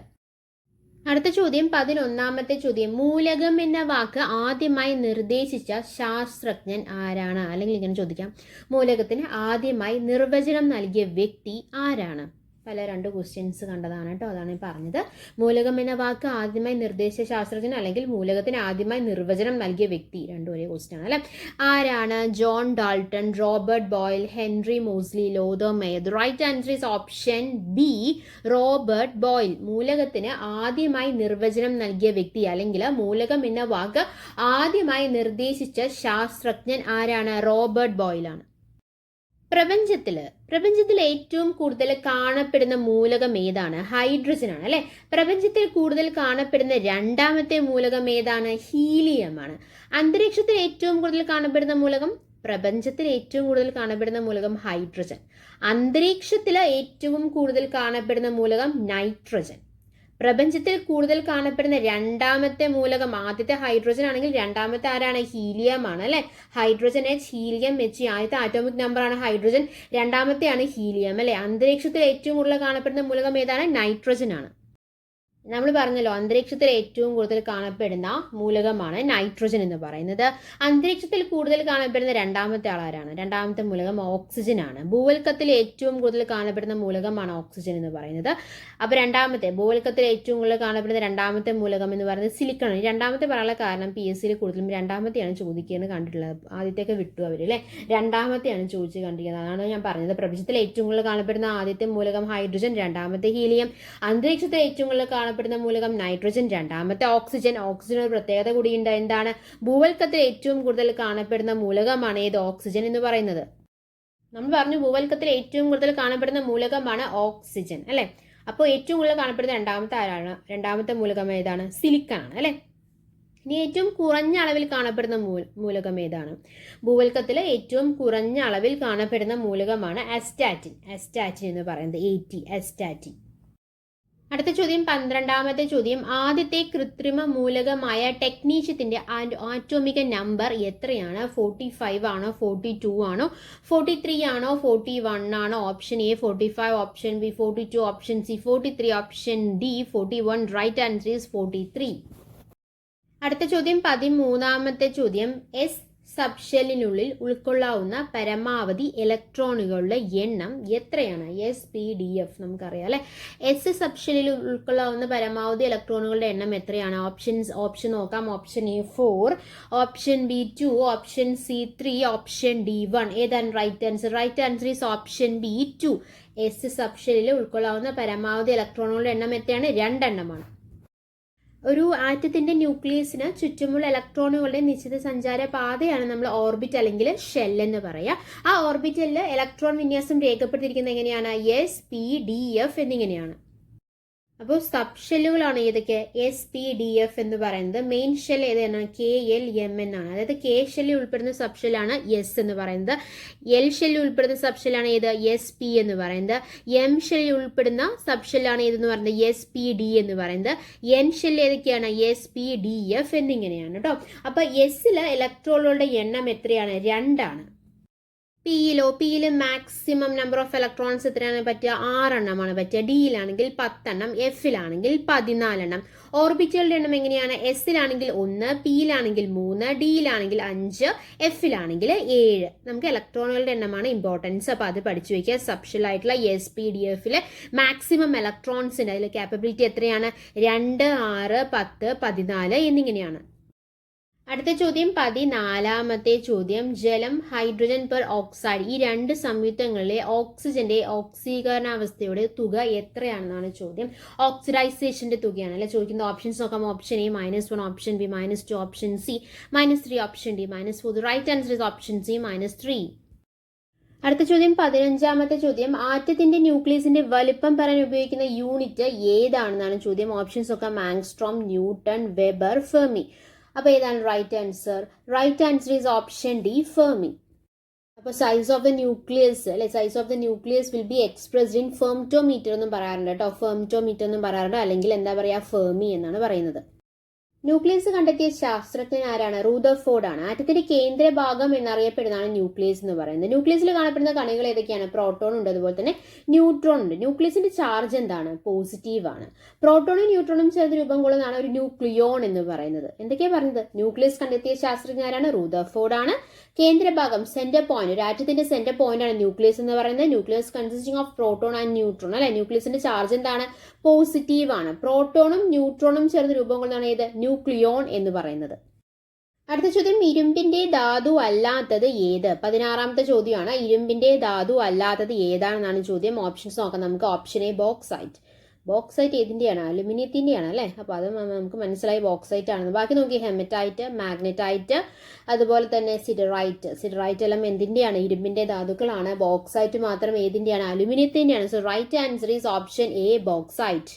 അടുത്ത ചോദ്യം 11ാമത്തെ ചോദ്യം. മൂലകം എന്ന വാക്ക് ആദ്യമായി നിർദ്ദേശിച്ച ശാസ്ത്രജ്ഞൻ ആരാണ്? അല്ലെങ്കിൽ ഇങ്ങനെ ചോദിക്കാം, മൂലകത്തിന് ആദ്യമായി നിർവചനം നൽകിയ വ്യക്തി ആരാണ്? പല 2 ക്വസ്റ്റ്യൻസ് കണ്ടതാണ് കേട്ടോ. അതാണ് പറഞ്ഞത്. മൂലകം എന്ന വാക്ക് ആദ്യമായി നിർദ്ദേശിച്ച ശാസ്ത്രജ്ഞൻ അല്ലെങ്കിൽ മൂലകത്തിന് ആദ്യമായി നിർവചനം നൽകിയ വ്യക്തി, രണ്ടും ഒരേ ക്വസ്റ്റ്യൻ ആണ് അല്ലെ. ആരാണ്? John Dalton, Robert Boyle, Henry Moseley, Lothar Meyer. The right answer is option B, Robert Boyle. മൂലകത്തിന് ആദ്യമായി നിർവചനം നൽകിയ വ്യക്തി അല്ലെങ്കിൽ മൂലകം എന്ന വാക്ക് ആദ്യമായി നിർദ്ദേശിച്ച ശാസ്ത്രജ്ഞൻ ആരാണ്? റോബർട്ട് ബോയിലാണ്. പ്രപഞ്ചത്തിൽ ഏറ്റവും കൂടുതൽ കാണപ്പെടുന്ന മൂലകം ഏതാണ്? ഹൈഡ്രജൻ ആണ് അല്ലെ. പ്രപഞ്ചത്തിൽ കൂടുതൽ കാണപ്പെടുന്ന 2ാമത്തെ മൂലകം ഏതാണ്? ഹീലിയമാണ്. അന്തരീക്ഷത്തിൽ ഏറ്റവും കൂടുതൽ കാണപ്പെടുന്ന മൂലകം? പ്രപഞ്ചത്തിൽ ഏറ്റവും കൂടുതൽ കാണപ്പെടുന്ന മൂലകം ഹൈഡ്രജൻ. അന്തരീക്ഷത്തിൽ ഏറ്റവും കൂടുതൽ കാണപ്പെടുന്ന മൂലകം നൈട്രജൻ. പ്രപഞ്ചത്തിൽ കൂടുതൽ കാണപ്പെടുന്ന 2ാമത്തെ മൂലകം, ആദ്യത്തെ ഹൈഡ്രജൻ ആണെങ്കിൽ 2ാമത്തെ ആരാണ്? ഹീലിയം ആണ് അല്ലെ. Hydrogen H, helium H. ആദ്യത്തെ ആറ്റോമിക് നമ്പർ ആണ് ഹൈഡ്രജൻ, 2ാമത്തെയാണ് ഹീലിയം അല്ലെ. അന്തരീക്ഷത്തിൽ ഏറ്റവും കൂടുതൽ കാണപ്പെടുന്ന മൂലകം ഏതാണ്? നൈട്രജൻ ആണ്. നമ്മൾ പറഞ്ഞല്ലോ, അന്തരീക്ഷത്തിൽ ഏറ്റവും കൂടുതൽ കാണപ്പെടുന്ന മൂലകമാണ് നൈട്രജൻ എന്ന് പറയുന്നത്. അന്തരീക്ഷത്തിൽ കൂടുതൽ കാണപ്പെടുന്ന 2ാമത്തെ ആളാരാണ്? 2ാമത്തെ മൂലകം ഓക്സിജൻ ആണ്. ഭൂവൽക്കത്തിൽ ഏറ്റവും കൂടുതൽ കാണപ്പെടുന്ന മൂലകമാണ് ഓക്സിജൻ എന്ന് പറയുന്നത്. അപ്പോൾ ഭൂവൽക്കത്തിൽ ഏറ്റവും കൂടുതൽ കാണപ്പെടുന്ന 2ാമത്തെ മൂലകം എന്ന് പറയുന്നത് സിലിക്കൺ ആണ്. 2ാമത്തെ പറയാനുള്ള കാരണം PSCയിൽ കൂടുതലും 2ാമത്തെയാണ് ചോദിക്കുന്നത് കണ്ടിട്ടുള്ളത്. ആദ്യത്തെയൊക്കെ വിട്ടു അവർ അല്ലേ. 2ാമത്തെയാണ് ചോദിച്ച് കണ്ടിരിക്കുന്നത്. അതാണ് ഞാൻ പറഞ്ഞത്. പ്രപഞ്ചത്തിൽ ഏറ്റവും കൂടുതൽ കാണപ്പെടുന്ന ആദ്യത്തെ മൂലകം ഹൈഡ്രജൻ, 2ാമത്തെ ഹീലിയം. അന്തരീക്ഷത്തിൽ ഏറ്റവും കൂടുതൽ കാണപ്പെടുന്ന മൂലകം നൈട്രജൻ, 2ാമത്തെ ഓക്സിജൻ. ഓക്സിജൻ ഒരു പ്രത്യേകത കൂടിയുണ്ട്. എന്താണ്? ഭൂവൽക്കത്തിൽ ഏറ്റവും കൂടുതൽ കാണപ്പെടുന്ന മൂലകമാണ് ഏത്? ഓക്സിജൻ എന്ന് പറയുന്നത്. നമ്മൾ പറഞ്ഞു ഭൂവൽക്കത്തിൽ ഏറ്റവും കൂടുതൽ കാണപ്പെടുന്ന മൂലകമാണ് ഓക്സിജൻ അല്ലെ. അപ്പോൾ ഏറ്റവും കൂടുതൽ കാണപ്പെടുന്ന 2ാമത്തെ ആരാണ്? 2ാമത്തെ മൂലകം ഏതാണ്? സിലിക്കൺ ആണ് അല്ലെ. ഇനി ഏറ്റവും കുറഞ്ഞ അളവിൽ കാണപ്പെടുന്ന മൂലകം ഏതാണ്? ഭൂവൽക്കത്തിൽ ഏറ്റവും കുറഞ്ഞ അളവിൽ കാണപ്പെടുന്ന മൂലകമാണ് അസ്റ്റാറ്റിൻ. അസ്റ്റാറ്റിൻ എന്ന് പറയുന്നത് അസ്റ്റാറ്റിൻ. അടുത്ത ചോദ്യം 12ാമത്തെ ചോദ്യം. ആദ്യത്തെ കൃത്രിമ മൂലകമായ ടെക്നീഷ്യത്തിന്റെ ആറ്റോമിക നമ്പർ എത്രയാണ്? 45 ആണോ, 42 ആണോ, 43 ആണോ, 41 ആണോ? Option A 45, option B 42, option C 43, option D 41. Right answer is 43. അടുത്ത ചോദ്യം 13ാമത്തെ ചോദ്യം. എസ് സബ്ഷെല്ലിനുള്ളിൽ ഉൾക്കൊള്ളാവുന്ന പരമാവധി ഇലക്ട്രോണുകളുടെ എണ്ണം എത്രയാണ്? SPDF നമുക്കറിയാം അല്ലെ. എസ് സബ്ഷെല്ലിൽ ഉൾക്കൊള്ളാവുന്ന പരമാവധി ഇലക്ട്രോണുകളുടെ എണ്ണം എത്രയാണ്? ഓപ്ഷൻ നോക്കാം. Option A 4, option B 2, option C 3, option D 1. ഏതാണ് right answer? Right answer is option B 2. S സബ്ഷെല്ലിൽ ഉൾക്കൊള്ളാവുന്ന പരമാവധി ഇലക്ട്രോണുകളുടെ എണ്ണം എത്രയാണ്? 2 എണ്ണമാണ്. ഒരു ആറ്റത്തിന്റെ ന്യൂക്ലിയസിന് ചുറ്റുമുള്ള ഇലക്ട്രോണുകളുടെ നിശ്ചിത സഞ്ചാര പാതയാണ് നമ്മൾ ഓർബിറ്റ് അല്ലെങ്കിൽ ഷെൽ എന്ന് പറയുക. ആ ഓർബിറ്റലിൽ ഇലക്ട്രോൺ വിന്യാസം രേഖപ്പെടുത്തിയിരിക്കുന്നത് എങ്ങനെയാണ്? SPDF എന്നിങ്ങനെയാണ്. അപ്പോൾ സബ് ഷെല്ലുകളാണ് ഏതൊക്കെ? SPDF എന്ന് പറയുന്നത്. മെയിൻ ഷെൽ ഏതാണ്? KLM എന്നാണ്. അതായത് K ഷെല്ലിൽ ഉൾപ്പെടുന്ന സബ് ഷെല്ലാണ് S എന്ന് പറയുന്നത്. L ഷെല്ലിൽ ഉൾപ്പെടുന്ന സബ് ഷെല്ലാണ് ഏത്? SP എന്ന് പറയുന്നത്. M ഷെല്ലിൽ ഉൾപ്പെടുന്ന സബ് ഷെല്ലാണ് ഏതെന്ന് പറയുന്നത്? SPD എന്ന് പറയുന്നത്. N ഷെല്ല് ഏതൊക്കെയാണ്? SPDF എന്നിങ്ങനെയാണ് കേട്ടോ. അപ്പോൾ എസില് ഇലക്ട്രോണുകളുടെ എണ്ണം എത്രയാണ്? 2 ആണ്. പിയിൽ മാക്സിമം നമ്പർ ഓഫ് ഇലക്ട്രോൺസ് എത്രയാണ് പറ്റുക? 6 എണ്ണമാണ് പറ്റുക. ഡിയിലാണെങ്കിൽ 10 എണ്ണം, എഫിലാണെങ്കിൽ 14 എണ്ണം. ഓർബിറ്റുകളുടെ എണ്ണം എങ്ങനെയാണ്? എസിലാണെങ്കിൽ 1, പിയിലാണെങ്കിൽ 3, ഡിയിലാണെങ്കിൽ 5, എഫിലാണെങ്കിൽ 7. നമുക്ക് ഇലക്ട്രോണുകളുടെ എണ്ണമാണ് ഇമ്പോർട്ടൻസ്. അപ്പോൾ അത് പഠിച്ചു വയ്ക്കുക. സബ്ഷെൽ ആയിട്ടുള്ള SPDFിലെ മാക്സിമം ഇലക്ട്രോൺസിന്റെ അതിൽ കാപ്പബിലിറ്റി എത്രയാണ്? 2, 6, 10, 14 എന്നിങ്ങനെയാണ്. അടുത്ത ചോദ്യം 14ാമത്തെ ചോദ്യം. ജലം, ഹൈഡ്രജൻ പെർ ഓക്സൈഡ് ഈ 2 സംയുക്തങ്ങളിലെ ഓക്സിജന്റെ ഓക്സീകരണാവസ്ഥയുടെ തുക എത്രയാണെന്നാണ് ചോദ്യം. ഓക്സിഡൈസേഷന്റെ തുകയാണ് അല്ലെ ചോദിക്കുന്നത്. ഓപ്ഷൻസ് നോക്കാം. Option A -1, option B -2, option C -3, option D -4. Right answer is option C -3. അടുത്ത ചോദ്യം 15ാമത്തെ ചോദ്യം. ആറ്റത്തിന്റെ ന്യൂക്ലിയസിന്റെ വലിപ്പം പറയാൻ ഉപയോഗിക്കുന്ന യൂണിറ്റ് ഏതാണെന്നാണ് ചോദ്യം. ഓപ്ഷൻസ് നോക്കാം. Angstrom, newton, weber, fermi. അപ്പോൾ ഏതാണ് right answer? Right answer is option D, fermi. അപ്പോൾ സൈസ് ഓഫ് ദ ന്യൂക്ലിയസ് അല്ലെ, size of the nucleus will be expressed in femtometre എന്നും പറയാറുണ്ട് കേട്ടോ. ഫെംറ്റോമീറ്റർ എന്നും പറയാറുണ്ട്, അല്ലെങ്കിൽ എന്താ പറയുക, ഫെർമി എന്നാണ് പറയുന്നത്. ന്യൂക്ലിയസ് കണ്ടെത്തിയ ശാസ്ത്രജ്ഞൻ ആരാണ്? റൂദർഫോർഡ് ആണ്. ആറ്റത്തിന്റെ കേന്ദ്ര ഭാഗം എന്നറിയപ്പെടുന്നതാണ് ന്യൂക്ലിയസ് എന്ന് പറയുന്നത്. ന്യൂക്ലിയസിൽ കാണപ്പെടുന്ന കണികൾ ഏതൊക്കെയാണ്? പ്രോട്ടോൺ ഉണ്ട്, അതുപോലെ തന്നെ ന്യൂട്രോൺ ഉണ്ട്. ന്യൂക്ലിയസിന്റെ ചാർജ് എന്താണ്? പോസിറ്റീവ് ആണ്. പ്രോട്ടോണും ന്യൂട്രോണും ചേർന്ന് രൂപം കൊള്ളുന്നതാണ് ഒരു ന്യൂക്ലിയോൺ എന്ന് പറയുന്നത്. എന്തൊക്കെയാ പറഞ്ഞത്? ന്യൂക്ലിയസ് കണ്ടെത്തിയ ശാസ്ത്രജ്ഞനാണ് റൂദർഫോർഡ് ആണ്. കേന്ദ്രഭാഗം, സെന്റർ പോയിന്റ്, ഒരു ആറ്റത്തിന്റെ സെന്റർ പോയിന്റ് ആണ് ന്യൂക്ലിയസ് എന്ന് പറയുന്നത്. Nucleus consisting of proton and neutron അല്ലെ. ന്യൂക്ലിയസിന്റെ ചാർജ് എന്താണ്? പോസിറ്റീവ് ആണ്. പ്രോട്ടോണും ന്യൂട്രോണും ചേർന്ന് രൂപം കൊള്ളുന്നതാണ് ഏത്? ന്യൂക്ലിയോൺ എന്ന് പറയുന്നത്. അടുത്ത ചോദ്യം. ഇരുമ്പിന്റെ ധാതു അല്ലാത്തത് ഏത്? 16ാമത്തെ ചോദ്യമാണ്. ഇരുമ്പിന്റെ ധാതു അല്ലാത്തത് ഏതാണെന്നാണ് ചോദ്യം. ഓപ്ഷൻസ് നോക്കാം നമുക്ക്. Option A bauxite. ബോക്സൈറ്റ് ഏതിന്റെയാണ്? അലുമിനിയത്തിന്റെയാണ് അല്ലേ. അപ്പോൾ അത് നമുക്ക് മനസ്സിലായി ബോക്സൈറ്റ് ആണെന്ന്. ബാക്കി നോക്കി. ഹെമറ്റൈറ്റ്, മാഗ്നറ്റൈറ്റ്, അതുപോലെ തന്നെ സിഡറൈറ്റ്. സിഡറൈറ്റ് എല്ലാം എന്തിന്റെയാണ്? ഇരുമ്പിന്റെ ധാതുക്കളാണ്. ബോക്സൈറ്റ് മാത്രം ഏതിന്റെയാണ്? അലുമിനിയത്തിന്റെയാണ്. So right answer is option A bauxite.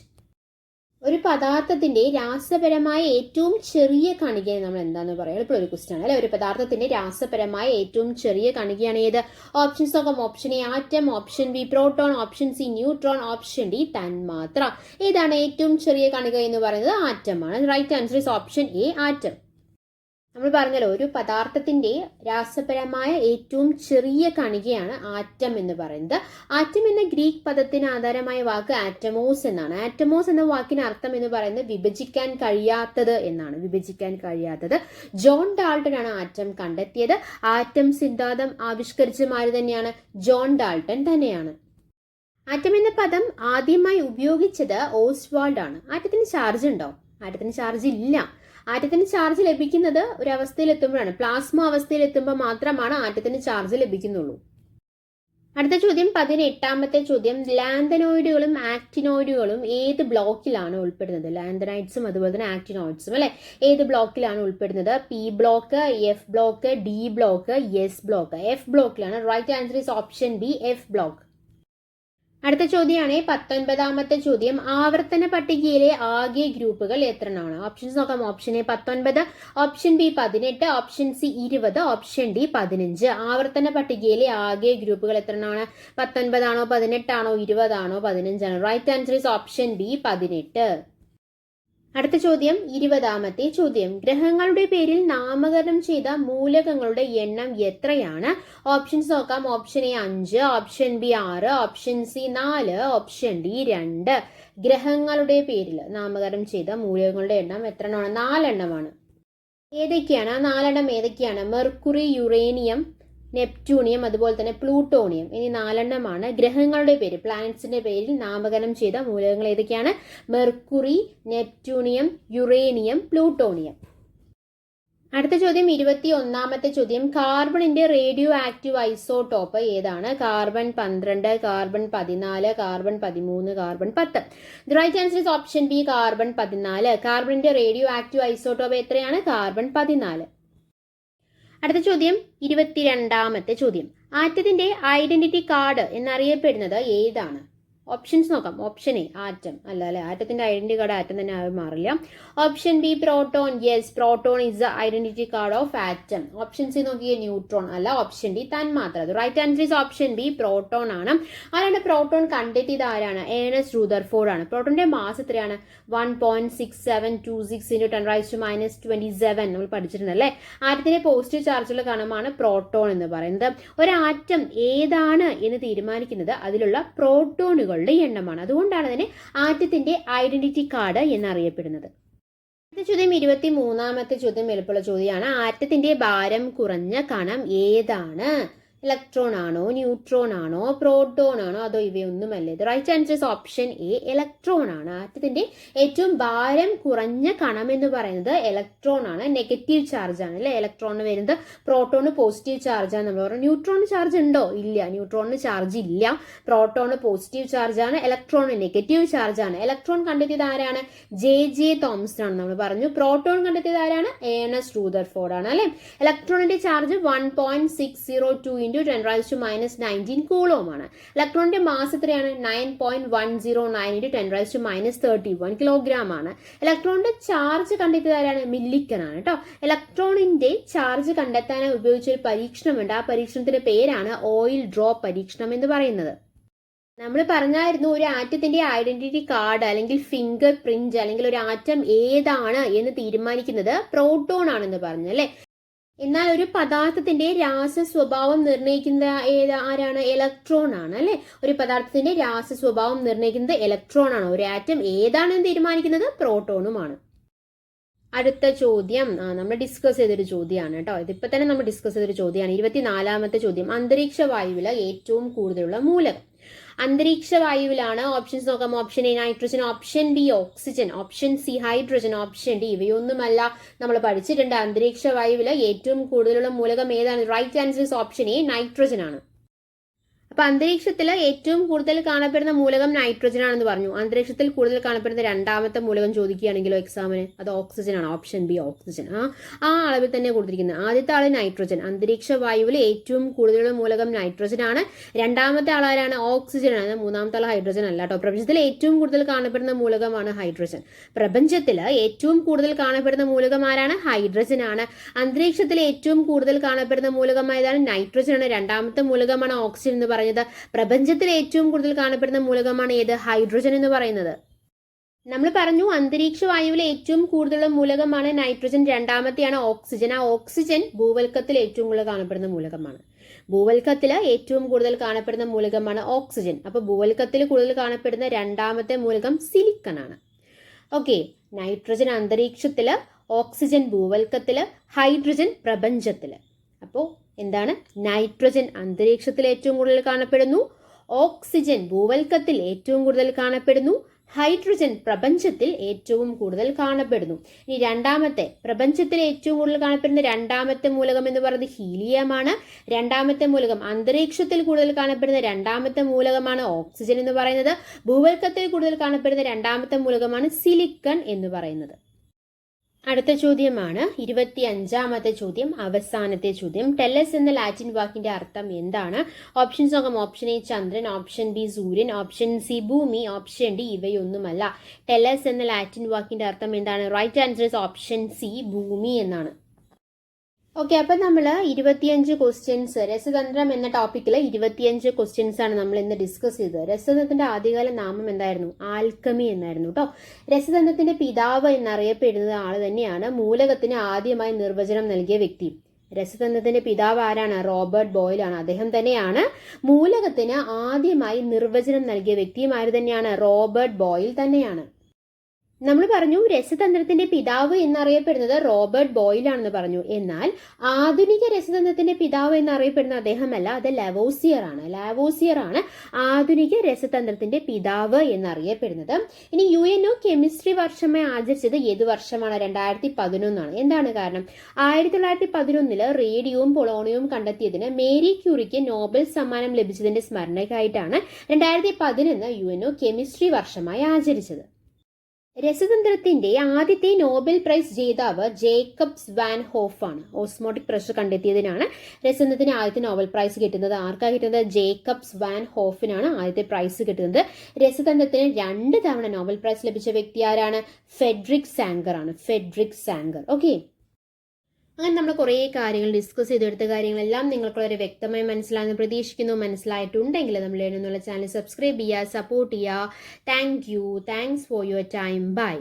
ഒരു പദാർത്ഥത്തിന്റെ രാസപരമായ ഏറ്റവും ചെറിയ കണികയെ നമ്മൾ എന്താന്ന് പറയുക? ഇപ്പോൾ ഒരു ക്വസ്റ്റ്യൻ ആണ് അല്ലെ. ഒരു പദാർത്ഥത്തിന്റെ രാസപരമായ ഏറ്റവും ചെറിയ കണികയാണ് ഏത്? ഓപ്ഷൻസ് നോക്കാം. Option A atom, option B proton, option C neutron, option D തന്മാത്ര. ഏതാണ് ഏറ്റവും ചെറിയ കണിക എന്ന് പറയുന്നത്? ആറ്റമാണ്. Right answer is option A atom. നമ്മൾ പറഞ്ഞല്ലോ, ഒരു പദാർത്ഥത്തിന്റെ രാസപരമായ ഏറ്റവും ചെറിയ കണികയാണ് ആറ്റം എന്ന് പറയുന്നത്. ആറ്റം എന്ന ഗ്രീക്ക് പദത്തിന് ആധാരമായ വാക്ക് ആറ്റമോസ് എന്നാണ്. ആറ്റമോസ് എന്ന വാക്കിന് അർത്ഥം എന്ന് പറയുന്നത് വിഭജിക്കാൻ കഴിയാത്തത് എന്നാണ്. വിഭജിക്കാൻ കഴിയാത്തത്. ജോൺ ഡാൾട്ടൺ ആണ് ആറ്റം കണ്ടെത്തിയത്. ആറ്റം സിദ്ധാന്തം ആവിഷ്കരിച്ചമാര് തന്നെയാണ്? ജോൺ ഡാൾട്ടൺ തന്നെയാണ്. ആറ്റം എന്ന പദം ആദ്യമായി ഉപയോഗിച്ചത് ഓസ്വാൾഡ് ആണ്. ആറ്റത്തിന് ചാർജ് ഉണ്ടോ? ആറ്റത്തിന് ചാർജ് ഇല്ല. ആറ്റത്തിന് ചാർജ് ലഭിക്കുന്നത് ഒരവസ്ഥയിൽ എത്തുമ്പോഴാണ്. പ്ലാസ്മ അവസ്ഥയിൽ എത്തുമ്പോൾ മാത്രമാണ് ആറ്റത്തിന് ചാർജ് ലഭിക്കുന്നുള്ളൂ. അടുത്ത ചോദ്യം 18ാമത്തെ ചോദ്യം. ലാന്തനോയിഡുകളും ആക്ടിനോയിഡുകളും ഏത് ബ്ലോക്കിലാണ് ഉൾപ്പെടുന്നത്? ലാന്തനൈറ്റ്സും അതുപോലെ തന്നെ ആക്ടിനോയിഡ്സും അല്ലെ. ഏത് ബ്ലോക്കിലാണ് ഉൾപ്പെടുന്നത്? P block, F block, D block, S block. F ബ്ലോക്കിലാണ്. Right answer is option B F block. അടുത്ത ചോദ്യമാണ് 19ാമത്തെ ചോദ്യം. ആവർത്തന പട്ടികയിലെ ആകെ ഗ്രൂപ്പുകൾ എത്രയാണ്? ഓപ്ഷൻസ് നോക്കാം. Option A 19, option B 18, option C 20, option D 15. ആവർത്തന പട്ടികയിലെ ആകെ ഗ്രൂപ്പുകൾ എത്രയാണ്? 19 ആണോ, 18 ആണോ, 20 ആണോ, 15 ആണോ? Right answer is option B 18. അടുത്ത ചോദ്യം 20ാമത്തെ ചോദ്യം. ഗ്രഹങ്ങളുടെ പേരിൽ നാമകരണം ചെയ്ത മൂലകങ്ങളുടെ എണ്ണം എത്രയാണ്? ഓപ്ഷൻസ് നോക്കാം. Option A 5, option B 6, option C 4, option D 2. ഗ്രഹങ്ങളുടെ പേരിൽ നാമകരണം ചെയ്ത മൂലകങ്ങളുടെ എണ്ണം എത്രയാണ്? 4 എണ്ണമാണ്. ഏതൊക്കെയാണ്? 4 എണ്ണം ഏതൊക്കെയാണ്? മെർക്കുറി, യുറേനിയം, നെപ്റ്റ്യൂണിയം, അതുപോലെ തന്നെ പ്ലൂട്ടോണിയം. ഇനി 4 എണ്ണമാണ് ഗ്രഹങ്ങളുടെ പേര്, പ്ലാനറ്റ്സിന്റെ പേരിൽ നാമകരണം ചെയ്ത മൂലകങ്ങൾ ഏതൊക്കെയാണ്? Mercury, neptunium, uranium, plutonium. അടുത്ത ചോദ്യം 21ാമത്തെ ചോദ്യം. കാർബണിന്റെ റേഡിയോ ആക്റ്റീവ് ഐസോടോപ്പ് ഏതാണ്? Carbon 12, carbon 14, carbon 13, carbon 10. The right answer is option B, carbon 14. കാർബണിന്റെ റേഡിയോ ആക്റ്റീവ് ഐസോടോപ്പ് എത്രയാണ്? കാർബൺ 14. അടുത്ത ചോദ്യം 22ാമത്തെ ചോദ്യം. ആറ്റത്തിന്റെ ഐഡന്റിറ്റി കാർഡ് എന്നറിയപ്പെടുന്നത് ഏതാണ്? ഓപ്ഷൻസ് നോക്കാം. ഓപ്ഷൻ എ ആറ്റം, അല്ല ആറ്റത്തിന്റെ ഐഡന്റിറ്റി കാർഡ് ആറ്റം തന്നെ മാറില്ല. Option B proton, yes proton is the identity card of atom. Option C നോക്കിയേ ന്യൂട്രോൺ, അല്ല. ഓപ്ഷൻ ഡി തന്മാത്ര. Right answer is option B, proton ആണ്. ആരാണ് പ്രോട്ടോൺ കണ്ടെത്തിയത്? ആരാണ്? ഏണസ്റ്റ് റൂദർഫോർഡ് ആണ്. പ്രോട്ടോണിന്റെ മാസ് എത്രയാണ്? 1.6726 × 10⁻⁻27 നമ്മൾ പഠിച്ചിട്ടുണ്ട് അല്ലേ. ആറ്റത്തിന്റെ പോസിറ്റീവ് ചാർജുള്ള കണമാണ് പ്രോട്ടോൺ എന്ന് പറയുന്നത്. ഒരു ആറ്റം ഏതാണ് എന്ന് തീരുമാനിക്കുന്നത് അതിലുള്ള പ്രോട്ടോണുകൾ എണ്ണമാണ്. അതുകൊണ്ടാണ് അതിനെ ആറ്റത്തിന്റെ ഐഡന്റിറ്റി കാർഡ് എന്നറിയപ്പെടുന്നത്. അടുത്ത ചോദ്യം 23ാമത്തെ ചോദ്യം എളുപ്പമുള്ള ചോദ്യമാണ്. ആറ്റത്തിന്റെ ഭാരം കുറഞ്ഞ കണം ഏതാണ്? ഇലക്ട്രോൺ ആണോ, ന്യൂട്രോൺ ആണോ, പ്രോട്ടോൺ ആണോ, അതോ ഇവയൊന്നുമല്ലേ? Right answer is option A, electron ആണ്. ആറ്റത്തിന്റെ ഏറ്റവും ഭാരം കുറഞ്ഞ കണം എന്ന് പറയുന്നത് ഇലക്ട്രോൺ ആണ്. നെഗറ്റീവ് ചാർജ് ആണ് അല്ലെ ഇലക്ട്രോണിന് വരുന്നത്. പ്രോട്ടോണ് പോസിറ്റീവ് ചാർജ് ആണ്. നമ്മൾ പറഞ്ഞു ന്യൂട്രോണിന് ചാർജ് ഉണ്ടോ? ഇല്ല, ന്യൂട്രോണിന് ചാർജ് ഇല്ല. പ്രോട്ടോണ് പോസിറ്റീവ് ചാർജ് ആണ്, ഇലക്ട്രോണ് നെഗറ്റീവ് ചാർജ് ആണ്. ഇലക്ട്രോൺ കണ്ടെത്തിയത് ആരാണ്? ജെ തോംസൺ ആണ്. നമ്മൾ പറഞ്ഞു പ്രോട്ടോൺ കണ്ടെത്തിയത് ആരാണ്? ഏണസ്റ്റ് റൂദർഫോർഡ് ആണ് അല്ലെ. ഇലക്ട്രോണിന്റെ ചാർജ് 1.602 × 10⁻⁻19 കൂളോം ആണ്. ഇലക്ട്രോണിന്റെ മാസ് എത്രയാണ്? 9.109 × 10⁻31 കിലോഗ്രാം ആണ്. ഇലക്ട്രോണിന്റെ ചാർജ് കണ്ടെത്തിയത് ആരാണ്? മില്ലിക്കൺ ആണ് കേട്ടോ. ഇലക്ട്രോണിന്റെ ചാർജ് കണ്ടെത്താൻ ഉപയോഗിച്ച ഒരു പരീക്ഷണമുണ്ട്. ആ പരീക്ഷണത്തിന്റെ പേരാണ് ഓയിൽ ഡ്രോപ്പ് പരീക്ഷണം എന്ന് പറയുന്നത്. നമ്മൾ പറഞ്ഞായിരുന്നു ഒരു ആറ്റത്തിന്റെ ഐഡന്റിറ്റി കാർഡ് അല്ലെങ്കിൽ ഫിംഗർ പ്രിന്റ് അല്ലെങ്കിൽ ഒരു ആറ്റം ഏതാണ് എന്ന് തീരുമാനിക്കുന്നത് പ്രോട്ടോൺ ആണെന്ന് പറഞ്ഞു അല്ലെ. എന്നാൽ ഒരു പദാർത്ഥത്തിന്റെ രാസ സ്വഭാവം നിർണ്ണയിക്കുന്ന ആരാണ്? ഇലക്ട്രോൺ ആണ് അല്ലെ. ഒരു പദാർത്ഥത്തിന്റെ രാസ സ്വഭാവം നിർണ്ണയിക്കുന്നത് ഇലക്ട്രോൺ ആണ്. ഒരു ആറ്റം ഏതാണെന്ന് തീരുമാനിക്കുന്നത് പ്രോട്ടോണുമാണ്. അടുത്ത ചോദ്യം നമ്മൾ ഡിസ്കസ് ചെയ്തൊരു ചോദ്യമാണ് കേട്ടോ. ഇതിപ്പോ തന്നെ നമ്മൾ ഡിസ്കസ് ചെയ്തൊരു ചോദ്യമാണ്. 24ാമത്തെ ചോദ്യം. അന്തരീക്ഷ വായുവിൽ ഏറ്റവും കൂടുതലുള്ള മൂലകം. അന്തരീക്ഷ വായുവിലാണ്. ഓപ്ഷൻസ് നോക്കാം. Option A nitrogen, option B oxygen, option C hydrogen, option D ഇവയൊന്നുമല്ല. നമ്മൾ പഠിച്ചിട്ടുണ്ട് അന്തരീക്ഷ വായുവിൽ ഏറ്റവും കൂടുതലുള്ള മൂലകം ഏതാണ്? Right answer is option A nitrogen ആണ്. അപ്പൊ അന്തരീക്ഷത്തിൽ ഏറ്റവും കൂടുതൽ കാണപ്പെടുന്ന മൂലകം നൈട്രജൻ ആണെന്ന് പറഞ്ഞു. അന്തരീക്ഷത്തിൽ കൂടുതൽ കാണപ്പെടുന്ന രണ്ടാമത്തെ മൂലകം ചോദിക്കുകയാണെങ്കിലോ എക്സാമിന് അത് ഓക്സിജൻ ആണ്. Option B oxygen. ആ അളവിൽ തന്നെ കൊടുത്തിരിക്കുന്നത്. ആദ്യത്തെ ആള് നൈട്രജൻ. അന്തരീക്ഷ വായുവിൽ ഏറ്റവും കൂടുതലുള്ള മൂലകം നൈട്രജൻ ആണ്. രണ്ടാമത്തെ ആളാരാണ്? ഓക്സിജൻ ആണ്. മൂന്നാമത്തെ ആൾ ഹൈഡ്രജൻ അല്ല കേട്ടോ. പ്രപഞ്ചത്തിൽ ഏറ്റവും കൂടുതൽ കാണപ്പെടുന്ന മൂലകമാണ് ഹൈഡ്രജൻ. പ്രപഞ്ചത്തിൽ ഏറ്റവും കൂടുതൽ കാണപ്പെടുന്ന മൂലകം ആരാണ്? ഹൈഡ്രജൻ ആണ്. അന്തരീക്ഷത്തിൽ ഏറ്റവും കൂടുതൽ കാണപ്പെടുന്ന മൂലകം ഏതാണ്? നൈട്രജൻ ആണ്. രണ്ടാമത്തെ മൂലകമാണ് ഓക്സിജൻ എന്ന് പറയുന്നത്. പ്രപഞ്ചത്തിൽ ഏറ്റവും കൂടുതൽ കാണപ്പെടുന്ന മൂലകമാണ് ഏത്? ഹൈഡ്രജൻ എന്ന് പറയുന്നത്. നമ്മൾ പറഞ്ഞു അന്തരീക്ഷ വായുവിലെ ഏറ്റവും കൂടുതലുള്ള മൂലകമാണ് നൈട്രജൻ, രണ്ടാമത്തെയാണ് ഓക്സിജൻ. ആ ഓക്സിജൻ ഭൂവൽക്കത്തിൽ ഏറ്റവും കൂടുതൽ കാണപ്പെടുന്ന മൂലകമാണ്. ഭൂവൽക്കത്തിൽ ഏറ്റവും കൂടുതൽ കാണപ്പെടുന്ന മൂലകമാണ് ഓക്സിജൻ. അപ്പൊ ഭൂവൽക്കത്തിൽ കൂടുതൽ കാണപ്പെടുന്ന രണ്ടാമത്തെ മൂലകം സിലിക്കൺ ആണ്. ഓക്കെ, നൈട്രജൻ അന്തരീക്ഷത്തില്, ഓക്സിജൻ ഭൂവൽക്കത്തില്, ഹൈഡ്രജൻ പ്രപഞ്ചത്തില്. അപ്പോൾ എന്താണ്? നൈട്രജൻ അന്തരീക്ഷത്തിൽ ഏറ്റവും കൂടുതൽ കാണപ്പെടുന്നു, ഓക്സിജൻ ഭൂവൽക്കത്തിൽ ഏറ്റവും കൂടുതൽ കാണപ്പെടുന്നു, ഹൈഡ്രജൻ പ്രപഞ്ചത്തിൽ ഏറ്റവും കൂടുതൽ കാണപ്പെടുന്നു. ഇനി രണ്ടാമത്തെ, പ്രപഞ്ചത്തിൽ ഏറ്റവും കൂടുതൽ കാണപ്പെടുന്ന രണ്ടാമത്തെ മൂലകം എന്ന് പറയുന്നത് ഹീലിയമാണ്. രണ്ടാമത്തെ മൂലകം അന്തരീക്ഷത്തിൽ കൂടുതൽ കാണപ്പെടുന്ന രണ്ടാമത്തെ മൂലകമാണ് ഓക്സിജൻ എന്ന് പറയുന്നത്. ഭൂവൽക്കത്തിൽ കൂടുതൽ കാണപ്പെടുന്ന രണ്ടാമത്തെ മൂലകമാണ് സിലിക്കൺ എന്ന് പറയുന്നത്. അടുത്ത ചോദ്യമാണ് 25ാമത്തെ ചോദ്യം, അവസാനത്തെ ചോദ്യം. ടെല്ലസ് എന്ന ലാറ്റിൻ വാക്കിന്റെ അർത്ഥം എന്താണ്? ഓപ്ഷൻസ് നോക്കാം. ഓപ്ഷൻ എ ചന്ദ്രൻ, ഓപ്ഷൻ ബി സൂര്യൻ, ഓപ്ഷൻ സി ഭൂമി, ഓപ്ഷൻ ഡി ഇവയൊന്നുമല്ല. ടെല്ലസ് എന്ന ലാറ്റിൻ വാക്കിന്റെ അർത്ഥം എന്താണ്? Right answer is option C ഭൂമി എന്നാണ്. ഓക്കെ, അപ്പം നമ്മൾ 25 ക്വസ്റ്റ്യൻസ് രസതന്ത്രം എന്ന ടോപ്പിക്കിൽ 25 ക്വസ്റ്റ്യൻസ് ആണ് നമ്മൾ ഇന്ന് ഡിസ്കസ് ചെയ്തത്. രസതന്ത്രത്തിന്റെ ആദ്യകാല നാമം എന്തായിരുന്നു? ആൽക്കമി എന്നായിരുന്നു കേട്ടോ. രസതന്ത്രത്തിന്റെ പിതാവ് എന്നറിയപ്പെടുന്നത് ആള് തന്നെയാണ് മൂലകത്തിന് ആദ്യമായി നിർവചനം നൽകിയ വ്യക്തി. രസതന്ത്രത്തിന്റെ പിതാവ് ആരാണ്? റോബർട്ട് ബോയിൽ ആണ്. അദ്ദേഹം തന്നെയാണ് മൂലകത്തിന് ആദ്യമായി നിർവചനം നൽകിയ വ്യക്തിയും ആര് തന്നെയാണ്? റോബർട്ട് ബോയിൽ തന്നെയാണ്. നമ്മൾ പറഞ്ഞു രസതന്ത്രത്തിന്റെ പിതാവ് എന്നറിയപ്പെടുന്നത് റോബർട്ട് ബോയിൽ ആണെന്ന് പറഞ്ഞു. എന്നാൽ ആധുനിക രസതന്ത്രത്തിന്റെ പിതാവ് എന്നറിയപ്പെടുന്ന അദ്ദേഹമല്ല, അത് ലാവോസിയർ ആണ് ആധുനിക രസതന്ത്രത്തിന്റെ പിതാവ് എന്നറിയപ്പെടുന്നത്. ഇനി UNO കെമിസ്ട്രി വർഷമായി ആചരിച്ചത് ഏത് വർഷമാണ്? 2011 ആണ്. എന്താണ് കാരണം? 1911 റേഡിയവും പൊളോണിയവും കണ്ടെത്തിയതിന് മേരി ക്യൂറിക്ക് നോബൽ സമ്മാനം ലഭിച്ചതിന്റെ സ്മരണയ്ക്കായിട്ടാണ് 2011 UNO കെമിസ്ട്രി വർഷമായി ആചരിച്ചത്. രസതന്ത്രത്തിന്റെ ആദ്യത്തെ നോബൽ പ്രൈസ് ജേതാവ് ജേക്കബ്സ് വാൻ ഹോഫ് ആണ്. ഓസ്മോട്ടിക് പ്രഷർ കണ്ടെത്തിയതിനാണ് രസതന്ത്രത്തിന് ആദ്യത്തെ നോബൽ പ്രൈസ് കിട്ടുന്നത്. ആർക്കാണ് കിട്ടുന്നത്? ജേക്കബ്സ് വാൻ ഹോഫിനാണ് ആദ്യത്തെ പ്രൈസ് കിട്ടുന്നത്. രസതന്ത്രത്തിന് 2 തവണ നോബൽ പ്രൈസ് ലഭിച്ച വ്യക്തി ആരാണ്? ഫെഡറിക് സാംഗർ ആണ്. ഓക്കെ, അങ്ങനെ നമ്മൾ കുറേ കാര്യങ്ങൾ ഡിസ്കസ് ചെയ്തെടുത്ത കാര്യങ്ങളെല്ലാം നിങ്ങൾക്ക് വളരെ വ്യക്തമായി മനസ്സിലാകുന്നു പ്രതീക്ഷിക്കുന്നു. മനസ്സിലായിട്ടുണ്ടെങ്കിൽ നമ്മൾ എന്നുള്ള ചാനൽ സബ്സ്ക്രൈബ് ചെയ്യുക, സപ്പോർട്ട് ചെയ്യുക. Thanks for your time. By.